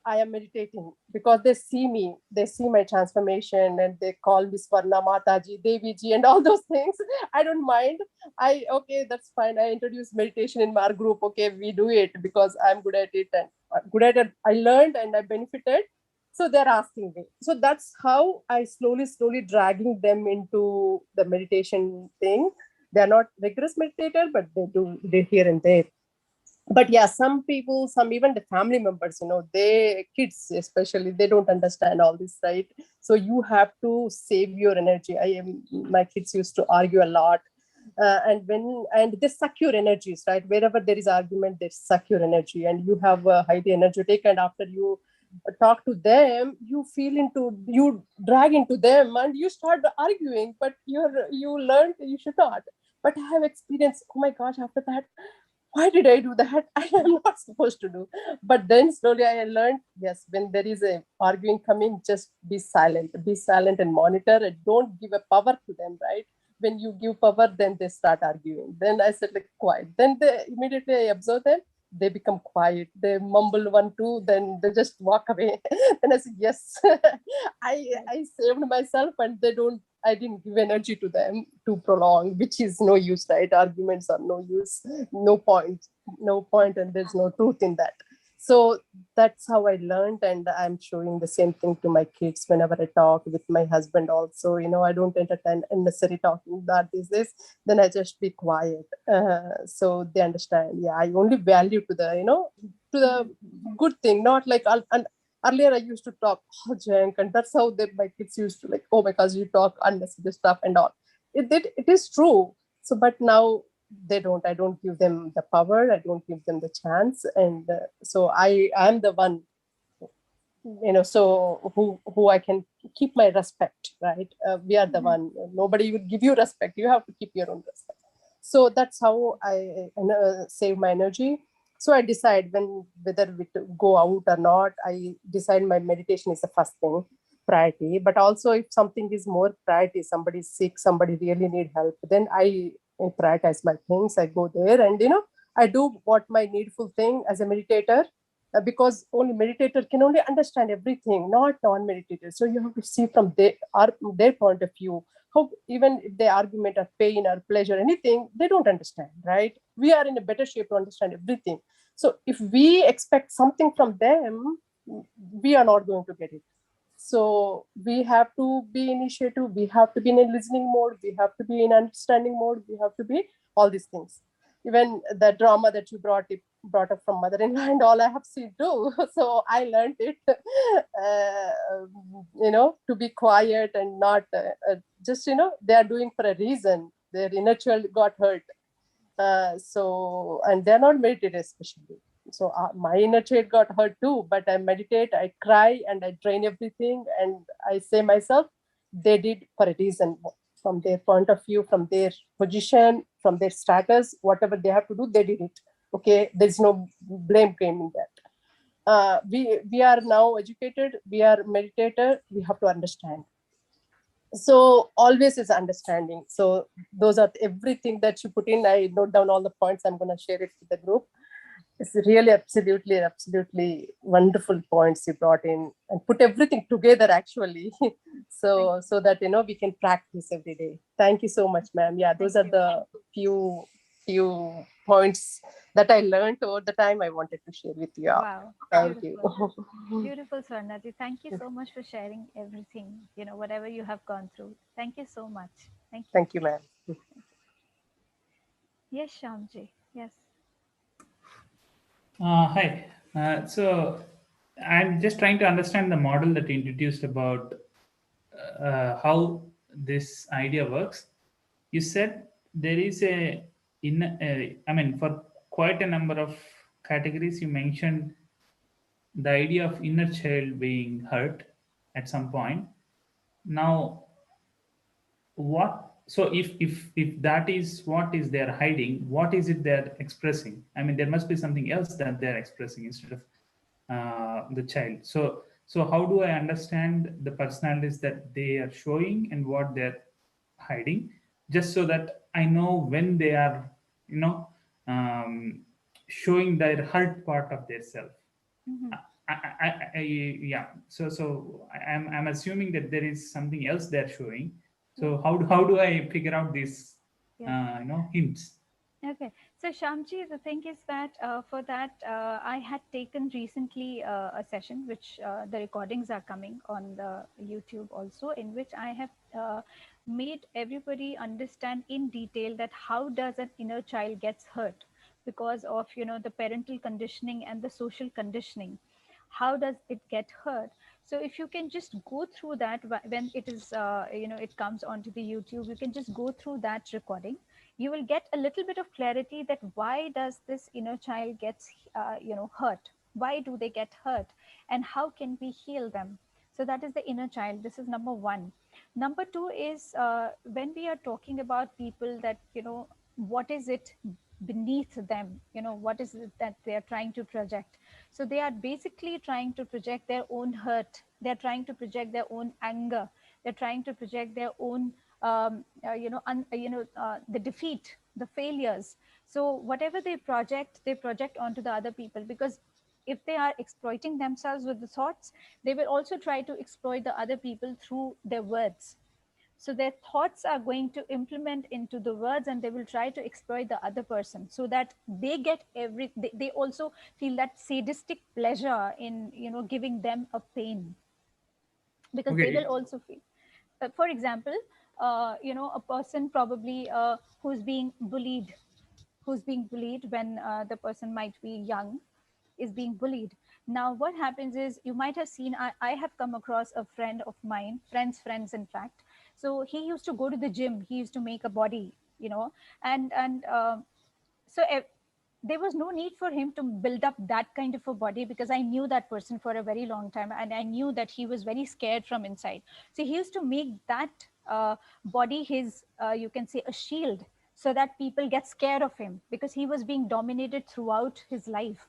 Speaker 4: I am meditating, because they see me, they see my transformation, and they call me Swarna Mataji, Devi ji, and all those things. I don't mind. Okay, that's fine. I introduce meditation in my group. Okay, we do it because I'm good at it, and good at it. I learned and I benefited. So they're asking me. So that's how I slowly dragging them into the meditation thing. They're not rigorous meditator, but they here and there. But yeah, some people, some even the family members, they kids especially, they don't understand all this, right? So you have to save your energy. My kids used to argue a lot. And they suck your energies, right? Wherever there is argument, they suck your energy, and you have highly energetic, and after you talk to them, you drag into them and you start arguing, but you learned you should not. But I have experienced, oh my gosh, after that, why did I do that? I am not supposed to do. But then slowly I learned, yes, when there is a arguing coming, just be silent and monitor, and don't give a power to them, right? When you give power, then they start arguing. Then I said, like, quiet. Then they immediately I observe them, they become quiet. They mumble one, two, then they just walk away. Then I said, yes, I saved myself, and I didn't give energy to them to prolong, which is no use, right? Arguments are no use, no point, and there's no truth in that. So that's how I learned, and I'm showing the same thing to my kids whenever I talk with my husband. Also, I don't entertain unnecessary talking. That is this. Then I just be quiet, so they understand. Yeah, I only value to the to the good thing, not like and earlier I used to talk junk, and that's how my kids used to like, oh, because you talk unnecessary stuff and all. It is true. So, but now they don't. I don't give them the power. I don't give them the chance, and so I am the one, so who I can keep my respect, right? We are the one. Nobody will give you respect. You have to keep your own respect. So that's how I save my energy. So I decide whether we go out or not. I decide my meditation is the first thing, priority. But also, if something is more priority, somebody is sick, somebody really need help, then I prioritize my things. I go there, and I do what my needful thing as a meditator, because only meditator can only understand everything, not non-meditator. So you have to see from their point of view, how even if they argument or pain or pleasure, anything, they don't understand, right? We are in a better shape to understand everything. So if we expect something from them, we are not going to get it. So we have to be initiative, we have to be in a listening mode, we have to be in understanding mode, we have to be all these things. Even the drama that you brought up from mother-in-law and all, I have seen too. So I learned it, to be quiet and not just, they are doing for a reason. Their inner child got hurt. So, and they're not meditated especially. So my inner child got hurt too, but I meditate, I cry, and I drain everything, and I say myself, they did for a reason, from their point of view, from their position, from their status, whatever they have to do, they did it. Okay, there's no blame game in that. We are now educated, we are meditator, we have to understand. So always is understanding. So those are everything that you put in. I note down all the points. I'm going to share it with the group. It's really absolutely wonderful points you brought in and put everything together actually. So that we can practice every day. Thank you so much, ma'am. Yeah, those are the few points that I learned over the time I wanted to share with you all.
Speaker 2: Wow,
Speaker 4: Thank you.
Speaker 2: beautiful. Beautiful, Swarnaji. Thank you so much for sharing everything, whatever you have gone through. Thank you so much. Thank you.
Speaker 4: Thank you, ma'am.
Speaker 2: Yes, Shamji. Yes.
Speaker 6: Hi. So I'm just trying to understand the model that you introduced about how this idea works. You said there is I mean, for quite a number of categories, you mentioned the idea of inner child being hurt at some point. Now, what? So if that is what is they're hiding, what is it they're expressing? I mean, there must be something else that they're expressing instead of the child. So how do I understand the personalities that they are showing and what they're hiding, just so that I know when they are, um, showing their hurt part of their self.
Speaker 2: Hmm.
Speaker 6: Yeah. I'm assuming that there is something else they're showing. So how do I figure out these
Speaker 2: Yes.
Speaker 6: hints?
Speaker 2: Okay. So, Shamji, the thing is that for that, I had taken recently a session, which the recordings are coming on the YouTube also, in which I have made everybody understand in detail that how does an inner child gets hurt because of, the parental conditioning and the social conditioning. How does it get hurt? So if you can just go through that when it is, it comes onto the YouTube, you can just go through that recording. You will get a little bit of clarity that why does this inner child gets hurt, why do they get hurt, and how can we heal them. So that is the inner child. This is number one. Number two is when we are talking about people that what is it beneath them, what is it that they are trying to project. So they are basically trying to project their own hurt, they're trying to project their own anger, they're trying to project their own the defeat, the failures. So whatever they project onto the other people, because if they are exploiting themselves with the thoughts, they will also try to exploit the other people through their words. So their thoughts are going to implement into the words, and they will try to exploit the other person so that they get they also feel that sadistic pleasure in giving them a pain, because they will
Speaker 6: Okay.
Speaker 2: also feel, for example, a person probably who's being bullied when the person might be young, is being bullied. Now what happens is, you might have seen, I have come across a friend of mine, friends in fact. So he used to go to the gym, he used to make a body, and so there was no need for him to build up that kind of a body, because I knew that person for a very long time, and I knew that he was very scared from inside. So he used to make that body his, you can say, a shield, so that people get scared of him, because he was being dominated throughout his life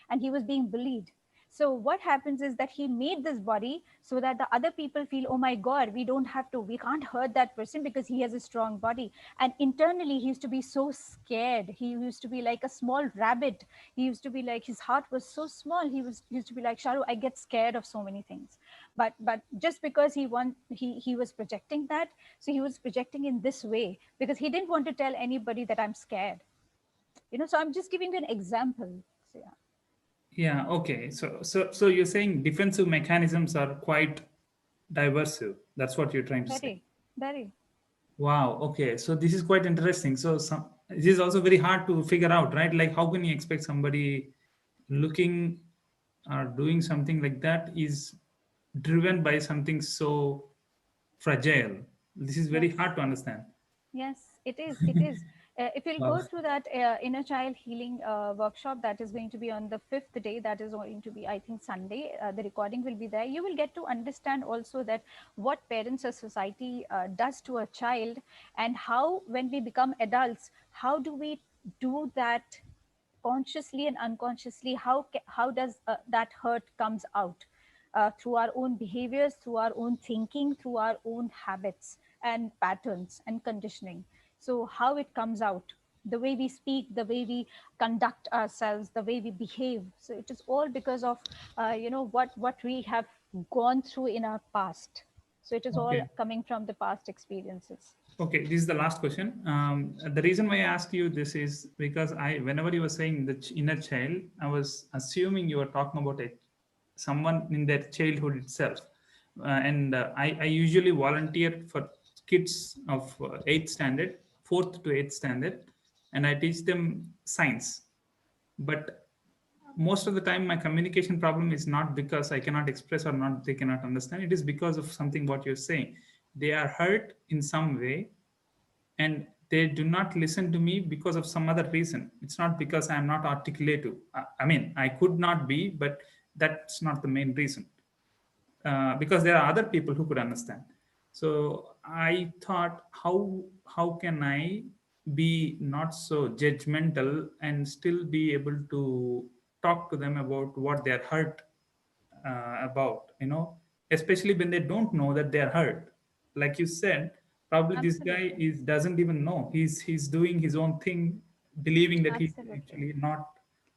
Speaker 2: and he was being bullied. So what happens is that he made this body so that the other people feel, oh my god, we can't hurt that person because he has a strong body. And internally he used to be so scared, he used to be like a small rabbit. He used to be like, his heart was so small, he used to be like, Sharu, I get scared of so many things. But just because he was projecting that, so he was projecting in this way because he didn't want to tell anybody that I'm scared. So I'm just giving you an example. So yeah.
Speaker 6: Yeah. Okay. So you're saying defensive mechanisms are quite diverse. That's what you're trying to say.
Speaker 2: Very, very.
Speaker 6: Wow. Okay. So this is quite interesting. So this is also very hard to figure out, right? Like, how can you expect somebody looking or doing something like that is driven by something so fragile? This is very
Speaker 2: Yes.
Speaker 6: hard to understand.
Speaker 2: Yes, it is. It is. If you'll
Speaker 6: Wow.
Speaker 2: go through that inner child healing workshop, that is going to be on the fifth day, that is going to be, I think, Sunday. The recording will be there. You will get to understand also that what parents or society does to a child, and how, when we become adults, how do we do that consciously and unconsciously. How does that hurt comes out through our own behaviors, through our own thinking, through our own habits and patterns and conditioning. So how it comes out, the way we speak, the way we conduct ourselves, the way we behave. So it is all because of what we have gone through in our past. So it is all
Speaker 6: Okay.
Speaker 2: coming from the past experiences.
Speaker 6: Okay, this is the last question. The reason why I asked you this is because whenever you were saying the inner child, I was assuming you were talking about someone in their childhood itself. I usually volunteer for kids of 8th standard, 4th to 8th standard, and I teach them science. But most of the time, my communication problem is not because I cannot express or not they cannot understand. It is because of something what you're saying. They are hurt in some way, and they do not listen to me because of some other reason. It's not because I'm not articulative. I mean, I could not be, but that's not the main reason. Because there are other people who could understand. So I thought, how can I be not so judgmental and still be able to talk to them about what they're hurt about, especially when they don't know that they're hurt. Like you said, probably this guy
Speaker 2: Absolutely.
Speaker 6: is doesn't even know he's doing his own thing, believing that he's
Speaker 2: Absolutely.
Speaker 6: actually not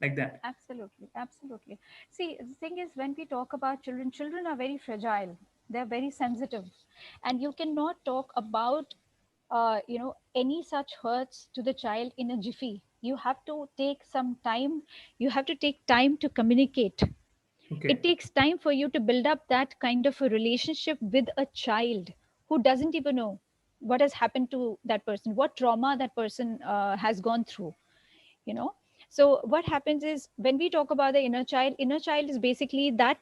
Speaker 6: like that.
Speaker 2: Absolutely, absolutely. See, the thing is, when we talk about children, children are very fragile. They're very sensitive, and you cannot talk about, any such hurts to the child in a jiffy. You have to take some time. You have to take time to communicate. It
Speaker 6: Okay.
Speaker 2: takes time for you to build up that kind of a relationship with a child who doesn't even know what has happened to that person, what trauma that person has gone through, you know. So what happens is, when we talk about the inner child is basically that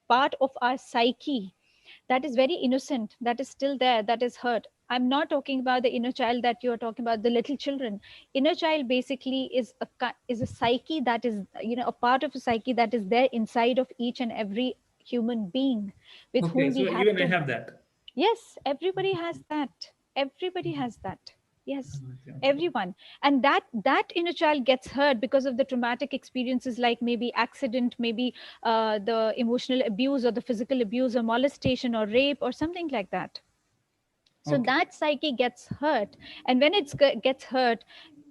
Speaker 2: part of our psyche that is very innocent, that is still there, that is hurt. I'm not talking about the inner child that you're talking about, the little children. Inner child basically is is a psyche that is, a part of a psyche that is there inside of each and every human being, with
Speaker 6: Okay,
Speaker 2: whom we
Speaker 6: so
Speaker 2: have
Speaker 6: even I
Speaker 2: to.
Speaker 6: have that.
Speaker 2: Yes, everybody has that. Everybody has that. Yes,
Speaker 6: Okay, okay.
Speaker 2: everyone. And that inner child gets hurt because of the traumatic experiences, like maybe accident, maybe the emotional abuse or the physical abuse or molestation or rape or something like that. So
Speaker 6: Okay.
Speaker 2: that psyche gets hurt, and when it gets hurt,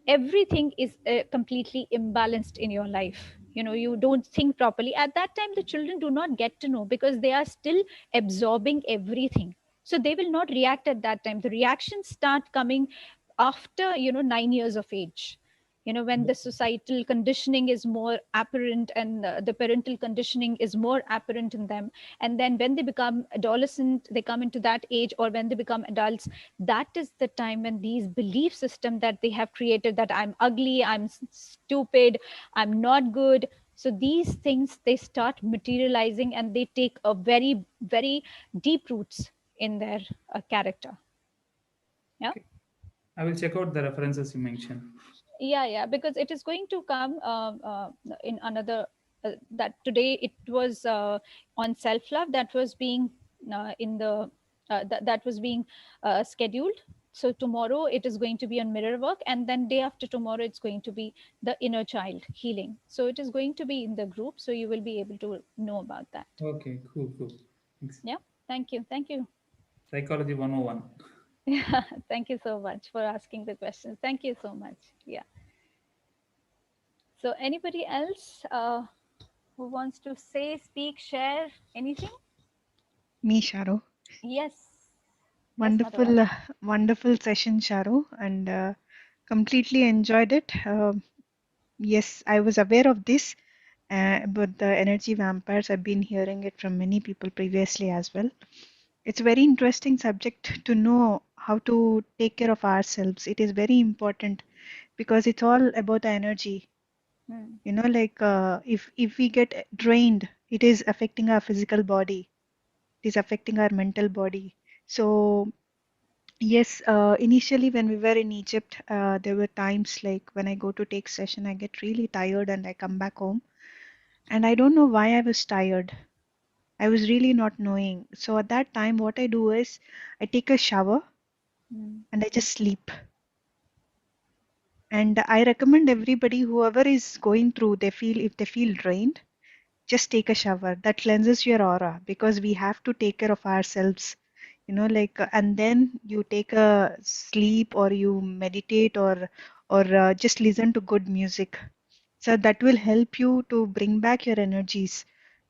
Speaker 2: everything is completely imbalanced in your life. You don't think properly at that time. The children do not get to know because they are still absorbing everything, so they will not react at that time. The reactions start coming after 9 years of age, when the societal conditioning is more apparent, and the parental conditioning is more apparent in them. And then when they become adolescent, they come into that age, or when they become adults, that is the time when these belief system that they have created, that I'm ugly, I'm stupid, I'm not good. So these things, they start materializing, and they take a very, very deep roots in their character. Yeah.
Speaker 6: Okay. I will check out the references you mentioned.
Speaker 2: Yeah, because it is going to come in another that today it was on self love, that was being in the that was being scheduled. So tomorrow it is going to be on mirror work, and then day after tomorrow it's going to be the inner child healing. So it is going to be in the group, so you will be able to know about that.
Speaker 6: Okay, cool, cool. Thanks.
Speaker 2: Yeah, thank you.
Speaker 6: Psychology 101.
Speaker 2: Yeah, thank you so much for asking the questions. Thank you so much. Yeah. So anybody else who wants to say, speak, share anything?
Speaker 7: Me, Sharoo.
Speaker 2: Yes. Yes, Madhura.
Speaker 7: Wonderful, wonderful session, Sharoo, and completely enjoyed it. Yes, I was aware of this, but the energy vampires, I've been hearing it from many people previously as well. It's a very interesting subject to know how to take care of ourselves. It is very important because it's all about the energy.
Speaker 2: Hmm.
Speaker 7: Like if we get drained, it is affecting our physical body. It is affecting our mental body. So Yes, initially when we were in Egypt, there were times like when I go to take session, I get really tired and I come back home and I don't know why I was tired. I was really not knowing. So at that time, what I do is I take a shower
Speaker 2: Mm.
Speaker 7: and I just sleep. And I recommend everybody, whoever is going through, if they feel drained, just take a shower. That cleanses your aura because we have to take care of ourselves. And then you take a sleep or you meditate or just listen to good music. So that will help you to bring back your energies.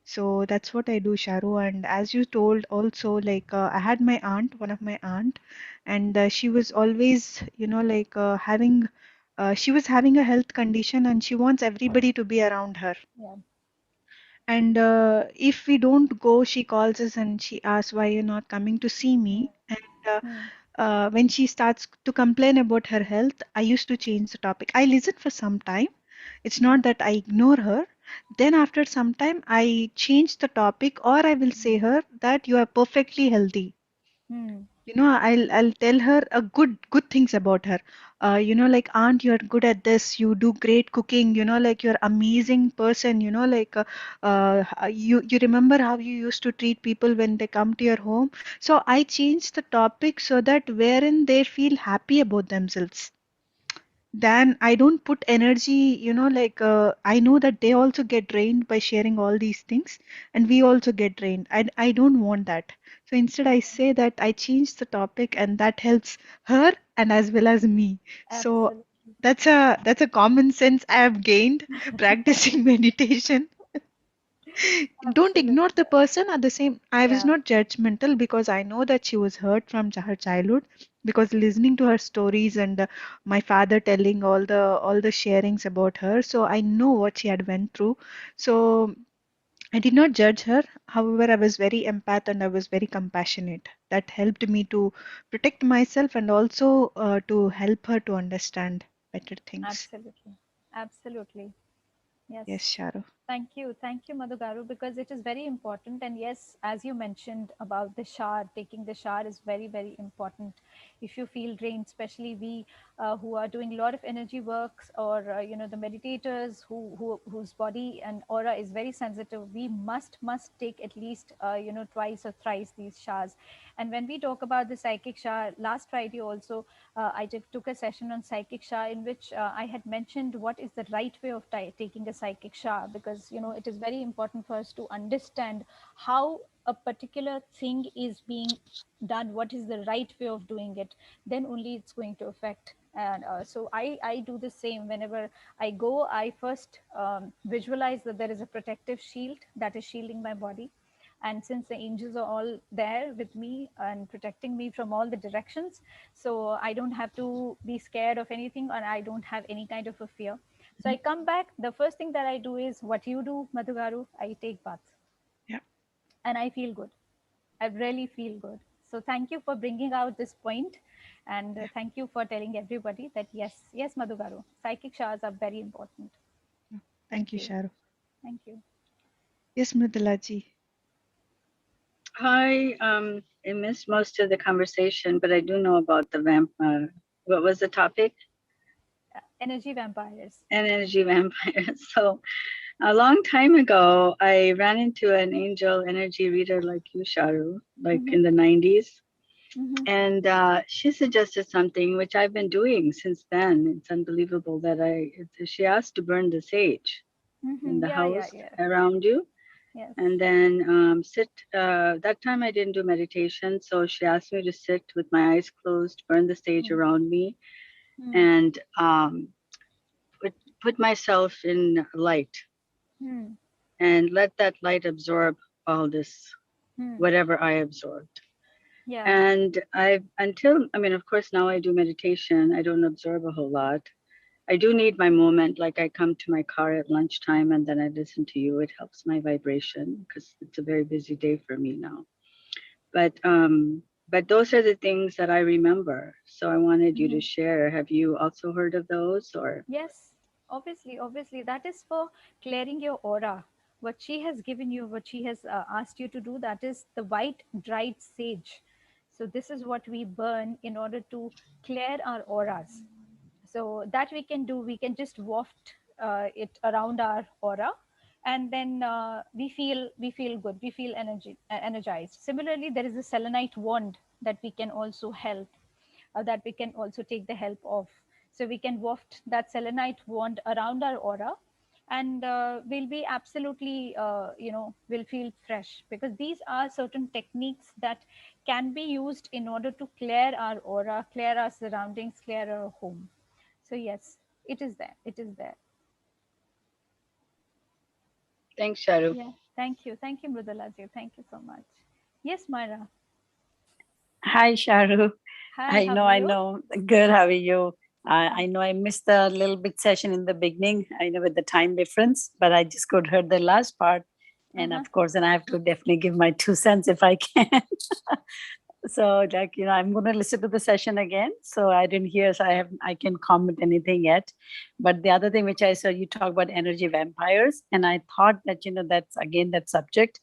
Speaker 7: So that's what I do, Sharu. And as you told also, I had my aunt, one of my aunt, and she was always, she was having a health condition and she wants everybody to be around her.
Speaker 2: Yeah.
Speaker 7: And if we don't go, she calls us and she asks why you're not coming to see
Speaker 2: Mm.
Speaker 7: me. And
Speaker 2: Mm.
Speaker 7: when she starts to complain about her health, I used to change the topic. I listen for some time. It's not
Speaker 2: Mm.
Speaker 7: that I ignore her. Then after some time, I change the topic, or I will say her that you are perfectly healthy.
Speaker 2: Mm.
Speaker 7: I'll tell her a good things about her. Like aunt, you're good at this. You do great cooking. Like you're amazing person. You remember how you used to treat people when they come to your home. So I changed the topic so that wherein they feel happy about themselves, then I don't put energy, I know that they also get drained by sharing all these things, and we also get drained. I don't want that. So instead, I say that I change the topic, and that helps her and as well as me. So
Speaker 2: Absolutely.
Speaker 7: that's a common sense I have gained practicing meditation. Don't ignore
Speaker 2: Absolutely.
Speaker 7: the person at the same. I was
Speaker 2: Yeah.
Speaker 7: not judgmental because I know that she was hurt from her childhood, because listening to her stories and my father telling all the sharings about her, so I know what she had went through. So I did not judge her. However, I was very empath and I was very compassionate. That helped me to protect myself and also to help her to understand better things.
Speaker 2: Absolutely. Absolutely.
Speaker 7: Yes,
Speaker 2: Yes.
Speaker 7: Sharu.
Speaker 2: Thank you. Thank you, Madhugaru, because it is very important. And yes, as you mentioned about the shower, taking the shower is very, very important. If you feel drained, especially we who are doing a lot of energy works, or the meditators whose body and aura is very sensitive, we must take at least twice or thrice these showers. And when we talk about the psychic shower, last Friday also I took a session on psychic shower, in which I had mentioned what is the right way of taking a psychic shower, because it is very important for us to understand how a particular thing is being done, what is the right way of doing it. Then only it's going to affect. And so I do the same. Whenever I go, I first visualize that there is a protective shield that is shielding my body. And since the angels are all there with me and protecting me from all the directions, so I don't have to be scared of anything, and I don't have any kind of a fear. So I come back, the first thing that I do is what you do, Madhugaru. I take bath
Speaker 7: Yeah.
Speaker 2: and I feel good. I really feel good. So thank you for bringing out this point, and
Speaker 7: Yeah.
Speaker 2: thank you for telling everybody that yes, Madhugaru, psychic showers are very important.
Speaker 7: Yeah. Thank
Speaker 2: Thank
Speaker 7: you,
Speaker 2: you.
Speaker 7: Sharu.
Speaker 2: Thank you.
Speaker 7: Yes, Mridulaji.
Speaker 8: Hi, I missed most of the conversation, but I do know about the what was the topic?
Speaker 2: Energy vampires.
Speaker 8: Energy vampires. So a long time ago, I ran into an angel energy reader like you, Sharu, like
Speaker 2: Mm-hmm.
Speaker 8: in the 90s.
Speaker 2: Mm-hmm.
Speaker 8: And she suggested something which I've been doing since then. It's unbelievable that she asked to burn the sage in
Speaker 2: Mm-hmm.
Speaker 8: the
Speaker 2: Yeah, yeah,
Speaker 8: house
Speaker 2: yeah.
Speaker 8: around you.
Speaker 2: Yes.
Speaker 8: And then sit. That time I didn't do meditation, so she asked me to sit with my eyes closed, burn the sage
Speaker 2: Mm,
Speaker 8: around me,
Speaker 2: mm,
Speaker 8: and put put myself in light
Speaker 2: mm,
Speaker 8: and let that light absorb all this,
Speaker 2: mm.
Speaker 8: whatever I absorbed.
Speaker 2: Yeah.
Speaker 8: And I mean, of course, now I do meditation. I don't absorb a whole lot. I do need my moment. Like I come to my car at lunchtime and then I listen to you. It helps my vibration because it's a very busy day for me now. But those are the things that I remember. So I wanted you to
Speaker 2: Mhm.
Speaker 8: share. Have you also heard of those or?
Speaker 2: Yes, obviously, that is for clearing your aura. What she has given you, what she has asked you to do, that is the white dried sage. So this is what we burn in order to clear our auras. So that we can do, we can just waft it around our aura, and then we feel good, we feel energized. Similarly, there is a selenite wand that we can also help, that we can also take the help of. So we can waft that selenite wand around our aura, and we'll be absolutely, we'll feel fresh, because these are certain techniques that can be used in order to clear our aura, clear our surroundings, clear our home. So yes, it is there. It is there.
Speaker 8: Thanks, Sharoo.
Speaker 2: Yeah. Thank you. Thank you, Mrudalaji. Thank you so much. Yes, Myra.
Speaker 9: Hi, Sharoo.
Speaker 2: Hi, how are
Speaker 9: I
Speaker 2: you?
Speaker 9: know. Good. How are you? I know I missed the little bit session in the beginning. I know with the time difference, but I just could heard the last part. And
Speaker 2: Uh-huh.
Speaker 9: of course, and I have to definitely give my 2 cents if I can. So, like, I'm going to listen to the session again. So I didn't hear, so I can comment anything yet. But the other thing which I saw, you talk about energy vampires, and I thought that, that's again that subject.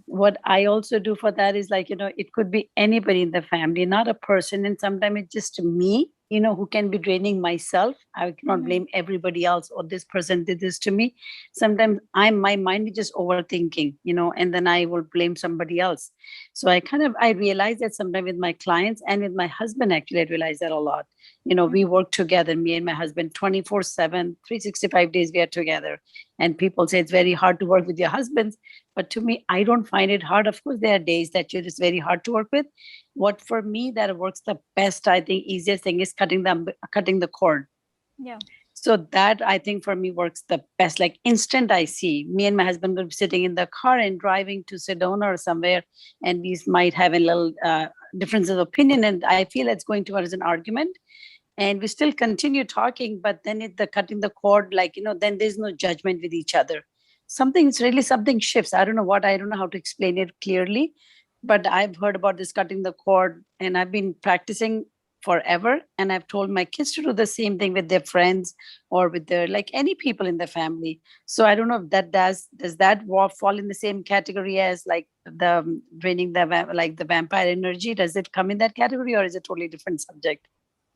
Speaker 9: What I also do for that is, like, it could be anybody in the family, not a person. And sometimes it's just me, who can be draining myself. I cannot
Speaker 2: Mm-hmm.
Speaker 9: blame everybody else, or this person did this to me. Sometimes my mind is just overthinking, and then I will blame somebody else. So I realize that sometimes with my clients and with my husband, actually, I realize that a lot. We
Speaker 2: Mm-hmm.
Speaker 9: work together, me and my husband, 24/7, 365 days we are together. And people say it's very hard to work with your husbands. But to me, I don't find it hard. Of course, there are days that it's very hard to work with. What for me that works the best, I think, easiest thing is cutting the cord.
Speaker 2: Yeah.
Speaker 9: So that, I think, for me works the best. Like instant, I see me and my husband will be sitting in the car and driving to Sedona or somewhere, and we might have a little difference of opinion, and I feel it's going towards an argument, and we still continue talking, but then the cutting the cord, like, then there's no judgment with each other. Something shifts. I don't know what, I don't know how to explain it clearly, but I've heard about this cutting the cord, and I've been practicing forever, and I've told my kids to do the same thing with their friends or with their, like, any people in the family. So I don't know if that does that fall in the same category as, like, the draining like the vampire energy. Does it come in that category, or is it totally different subject?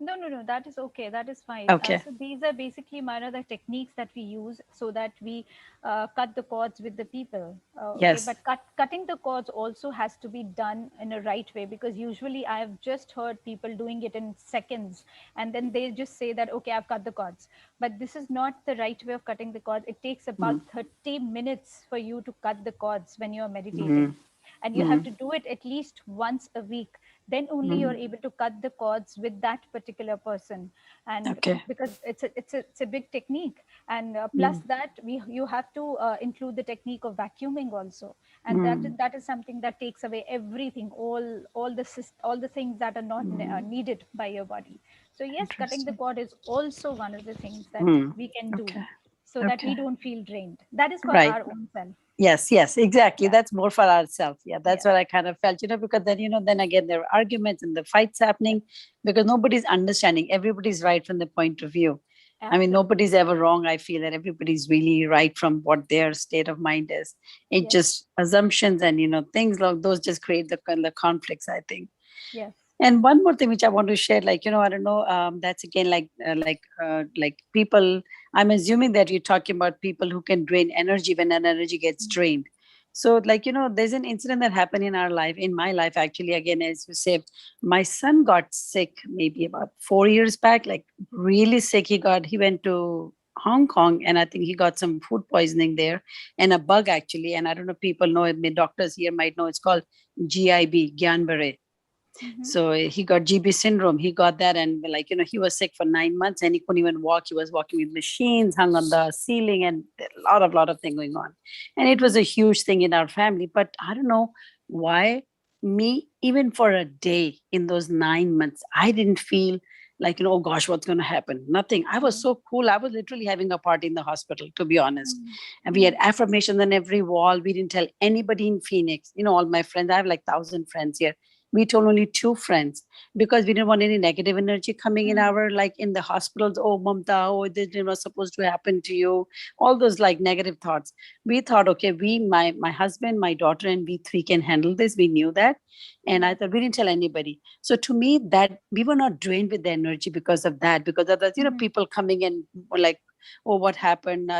Speaker 2: No, no, no. That is okay. That is fine.
Speaker 9: Okay.
Speaker 2: So these are basically, Myra, the techniques that we use so that we cut the cords with the people. Okay,
Speaker 9: Yes.
Speaker 2: but cutting the cords also has to be done in a right way, because usually I have just heard people doing it in seconds, and then they just say that, okay, I've cut the cords. But this is not the right way of cutting the cords. It takes about
Speaker 9: Mm.
Speaker 2: 30 minutes for you to cut the cords when you're meditating.
Speaker 9: Mm.
Speaker 2: And you have
Speaker 9: Mm.
Speaker 2: to do it at least once a week, then only you're
Speaker 9: Mm.
Speaker 2: able to cut the cords with that particular person. And
Speaker 9: Okay.
Speaker 2: because it's a big technique, and plus
Speaker 9: Mm.
Speaker 2: that you have to include the technique of vacuuming also, and
Speaker 9: Mm.
Speaker 2: that is something that takes away everything, all the things that are not
Speaker 9: Mm.
Speaker 2: needed by your body. So yes, cutting the
Speaker 9: Interesting.
Speaker 2: cord is also one of the things that
Speaker 9: Mm.
Speaker 2: we can do,
Speaker 9: Okay.
Speaker 2: so that we
Speaker 9: Okay.
Speaker 2: don't feel drained. That is for
Speaker 9: Right.
Speaker 2: our own self.
Speaker 9: Yes, yes, exactly.
Speaker 2: Yeah.
Speaker 9: That's more for ourselves. Yeah, that's
Speaker 2: Yes.
Speaker 9: what I kind of felt, because then, then again, there are arguments and the fights happening because nobody's understanding. Everybody's right from the point of view. I mean,
Speaker 2: Absolutely.
Speaker 9: nobody's ever wrong. I feel that everybody's really right from what their state of mind is. It
Speaker 2: Yes.
Speaker 9: just assumptions and, things like those just create the conflicts, I think.
Speaker 2: Yes.
Speaker 9: And one more thing which I want to share, like, I don't know, that's again like people. I'm assuming that you're talking about people who can drain energy when an energy gets drained. So, like, there's an incident that happened in my life, actually. Again, as you said, my son got sick maybe about 4 years back, like really sick. He went to Hong Kong, and I think he got some food poisoning there, and a bug, actually. And I don't know, people know it. The doctors here might know. It's called GIB, Guillain-Barré.
Speaker 2: Mm-hmm.
Speaker 9: So he got GB syndrome. He got that, and, like, he was sick for 9 months, and he couldn't even walk. He was walking with machines hung on the ceiling, and a lot of thing going on. And it was a huge thing in our family. But I don't know why me, even for a day in those 9 months, I didn't feel like, oh gosh, what's going to happen? Nothing. I was so cool. I was literally having a party in the hospital, to be honest. And we had affirmations on every wall. We didn't tell anybody in Phoenix. All my friends. I have like 1,000 friends here. We told only 2 friends because we didn't want any negative energy coming in our, like in the hospitals. Oh, Mamta, oh, this was supposed to happen to you. All those like negative thoughts. We thought, okay, my husband, my daughter, and we 3 can handle this. We knew that. And I thought we didn't tell anybody. So to me, that we were not drained with the energy because of that, because of that, people coming and were like, oh, what happened?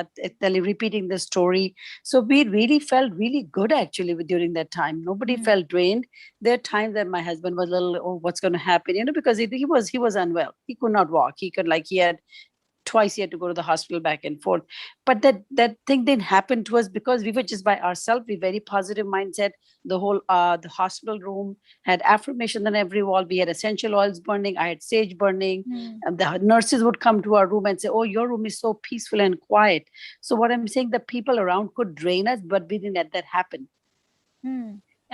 Speaker 9: Repeating the story. So we really felt really good actually during that time. Nobody felt drained. There are times that my husband was a little, oh, what's going to happen? Because he was unwell. He could not walk. He had twice he had to go to the hospital back and forth. But that thing didn't happen to us because we were just by ourselves. We very positive mindset. The whole the hospital room had affirmation on every wall. We had essential oils burning. I had sage burning. And the nurses would come to our room and say, oh, your room is so peaceful and quiet. So what I'm saying, the people around could drain us, but we didn't let that happen.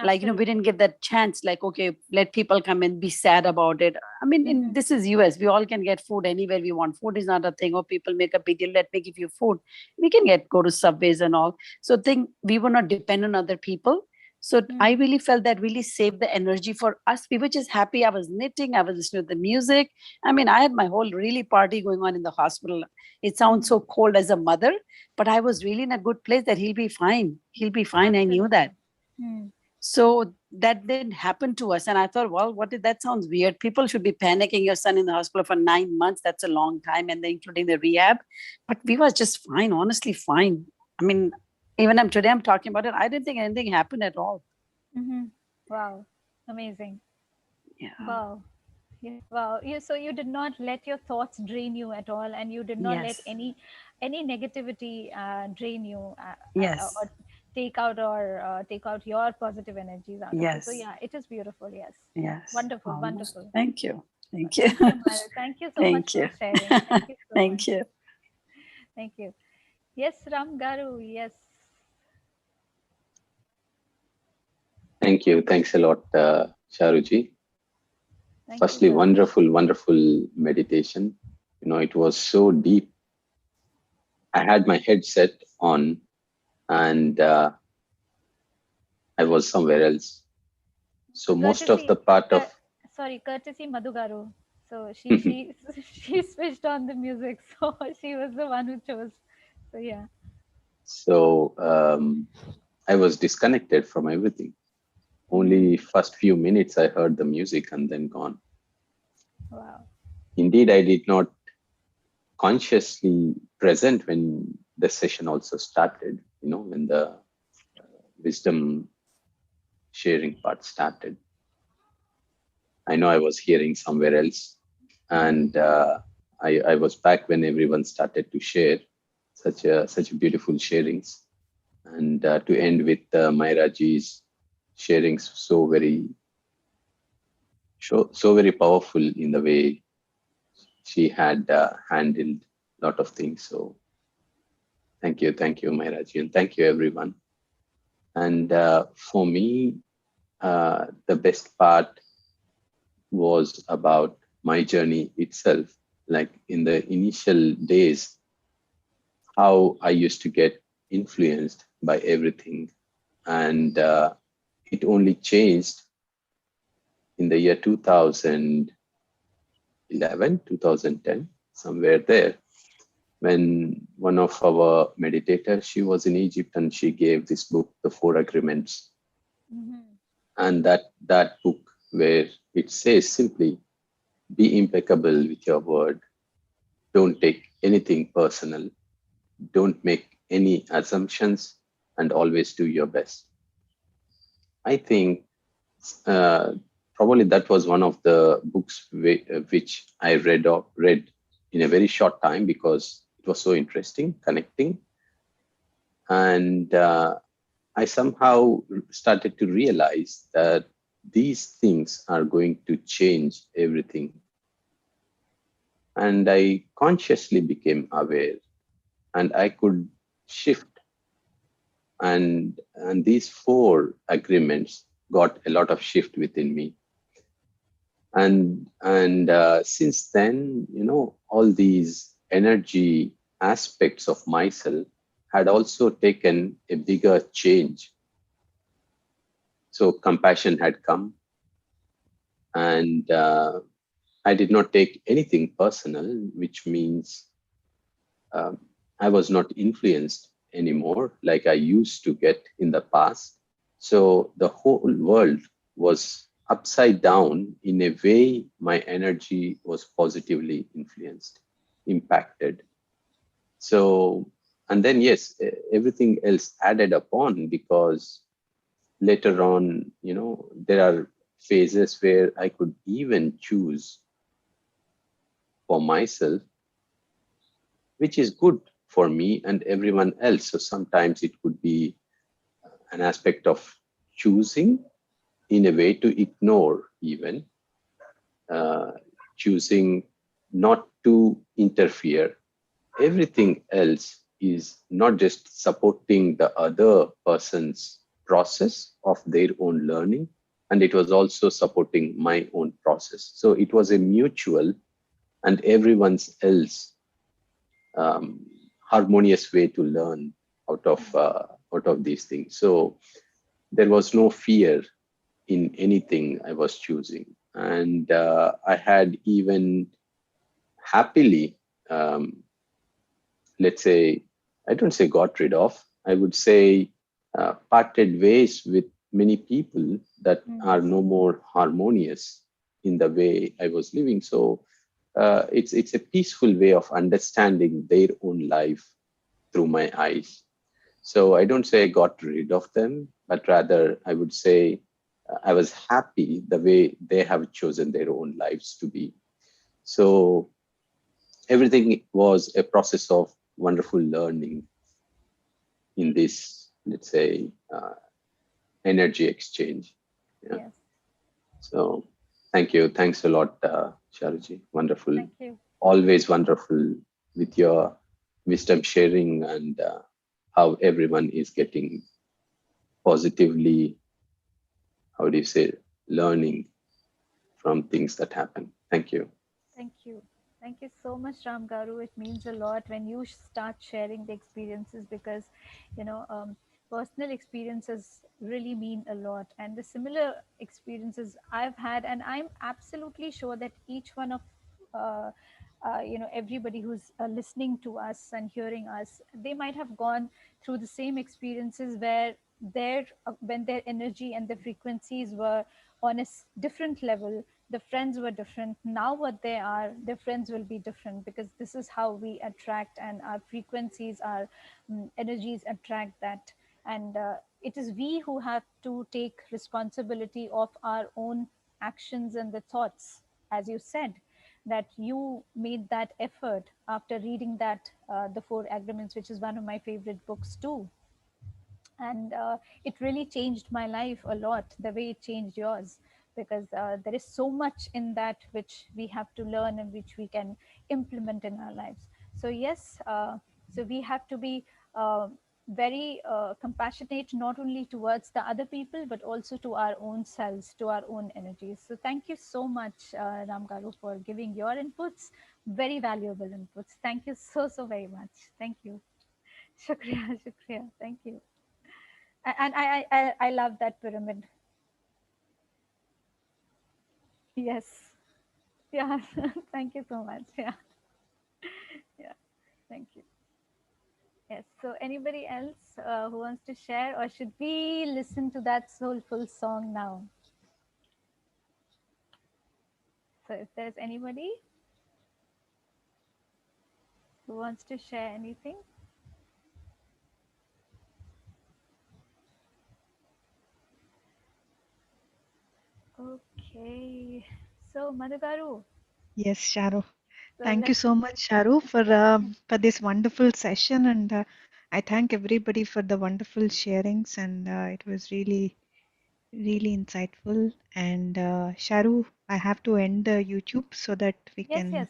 Speaker 9: Like, we didn't get that chance, like, okay, let people come and be sad about it. I mean, this is US. We all can get food anywhere we want. Food is not a thing. Or people make a big deal, let me give you food. We can go to Subways and all. So we were not dependent on other people. So I really felt that really saved the energy for us. We were just happy. I was knitting. I was listening to the music. I mean, I had my whole really party going on in the hospital. It sounds so cold as a mother, but I was really in a good place that he'll be fine. He'll be fine. Absolutely. I knew that. So that didn't happen to us. And I thought, well, that sounds weird. People should be panicking. Your son in the hospital for 9 months. That's a long time. And then including the rehab. But we was just fine, honestly fine. I mean, even today I'm talking about it. I didn't think anything happened at all.
Speaker 2: Wow. Amazing.
Speaker 9: Yeah.
Speaker 2: Wow. Yeah. Wow. So you did not let your thoughts drain you at all. And you did not let any negativity drain you or take out your positive energies out of it. So yeah, it is beautiful. Yes. Wonderful.
Speaker 9: Almost.
Speaker 2: Wonderful.
Speaker 9: Thank you. Thank you.
Speaker 2: Thank you, Mara. Thank you so much for sharing. Thank you so
Speaker 9: Thank
Speaker 2: much.
Speaker 9: you.
Speaker 2: Thank you. Yes, Ram Garu. Yes.
Speaker 10: Thank you. Thanks a lot, Sharuji. Firstly, wonderful, wonderful meditation. It was so deep. I had my headset on and I was somewhere else. So most of the part of...
Speaker 2: Courtesy Madhu Garu. So she switched on the music. So she was the one who chose. So yeah.
Speaker 10: So I was disconnected from everything. Only first few minutes I heard the music and then gone.
Speaker 2: Wow.
Speaker 10: Indeed, I did not consciously present when the session also started, when the wisdom sharing part started. I know I was hearing somewhere else. And I was back when everyone started to share such a beautiful sharings. And to end with Mayraji's sharings so very powerful in the way she had handled a lot of things. So thank you, Mayraji, and thank you, everyone. And for me, the best part was about my journey itself. Like in the initial days, how I used to get influenced by everything. And it only changed in the year 2011, 2010, somewhere there, when one of our meditators, she was in Egypt and she gave this book, The 4 Agreements. And that book where it says simply, be impeccable with your word. Don't take anything personal. Don't make any assumptions and always do your best. I think probably that was one of the books which I read in a very short time because it was so interesting, connecting. And I somehow started to realize that these things are going to change everything. And I consciously became aware and I could shift. And these 4 agreements got a lot of shift within me. And since then, all these energy aspects of myself had also taken a bigger change. So compassion had come, And I did not take anything personal, which means um, I was not influenced anymore like I used to get in the past. So the whole world was upside down in a way my energy was positively influenced, impacted. So, and then, yes, everything else added upon because later on, there are phases where I could even choose for myself, which is good for me and everyone else. So sometimes it could be an aspect of choosing in a way to ignore even, uh, choosing not to interfere. Everything else is not just supporting the other person's process of their own learning, and it was also supporting my own process. So it was a mutual and everyone's else um, harmonious way to learn out of these things. So there was no fear in anything I was choosing, and I had even happily, let's say, I don't say got rid of, I would say parted ways with many people that are no more harmonious in the way I was living. So it's a peaceful way of understanding their own life through my eyes. So I don't say I got rid of them, but rather I would say I was happy the way they have chosen their own lives to be. So everything was a process of wonderful learning in this, let's say, energy exchange. Yeah.
Speaker 2: Yes.
Speaker 10: So thank you. Thanks a lot, Sharuji. Wonderful.
Speaker 2: Thank you.
Speaker 10: Always wonderful with your wisdom sharing and how everyone is getting positively, how do you say, learning from things that happen. Thank you.
Speaker 2: Thank you. Thank you so much, Ram Garu. It means a lot when you start sharing the experiences because, you know, personal experiences really mean a lot. And the similar experiences I've had, and I'm absolutely sure that each one of, everybody who's listening to us and hearing us, they might have gone through the same experiences where when their energy and the frequencies were on a different level, the friends were different. Now what they are, their friends will be different, because this is how we attract, and our frequencies, our energies attract that. And it is we who have to take responsibility of our own actions and the thoughts. As you said, that you made that effort after reading that the Four Agreements, which is one of my favorite books too. And it really changed my life a lot, the way it changed yours, because there is so much in that which we have to learn and which we can implement in our lives. So yes, so we have to be very compassionate, not only towards the other people but also to our own selves, to our own energies. So thank you so much, Ram Garu, for giving your inputs, very valuable inputs. Thank you so very much. Thank you. Shukriya, shukriya. Thank you. And I love that pyramid. Yes. Yeah. Thank you so much. Yeah. Yeah. Thank you. Yes. So anybody else who wants to share, or should we listen to that soulful song now? So if there's anybody who wants to share anything. Okay. So Madhugaru.
Speaker 7: Yes, Sharoo.
Speaker 2: So
Speaker 7: Thank you
Speaker 2: let's.
Speaker 7: so much, Sharoo, for this wonderful session, and I thank everybody for the wonderful sharings, and it was really insightful. And Sharoo, I have to end YouTube so that we
Speaker 2: Yes.
Speaker 7: can,
Speaker 2: Yes.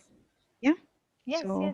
Speaker 7: yeah.
Speaker 2: Yes.
Speaker 7: So
Speaker 2: Yes.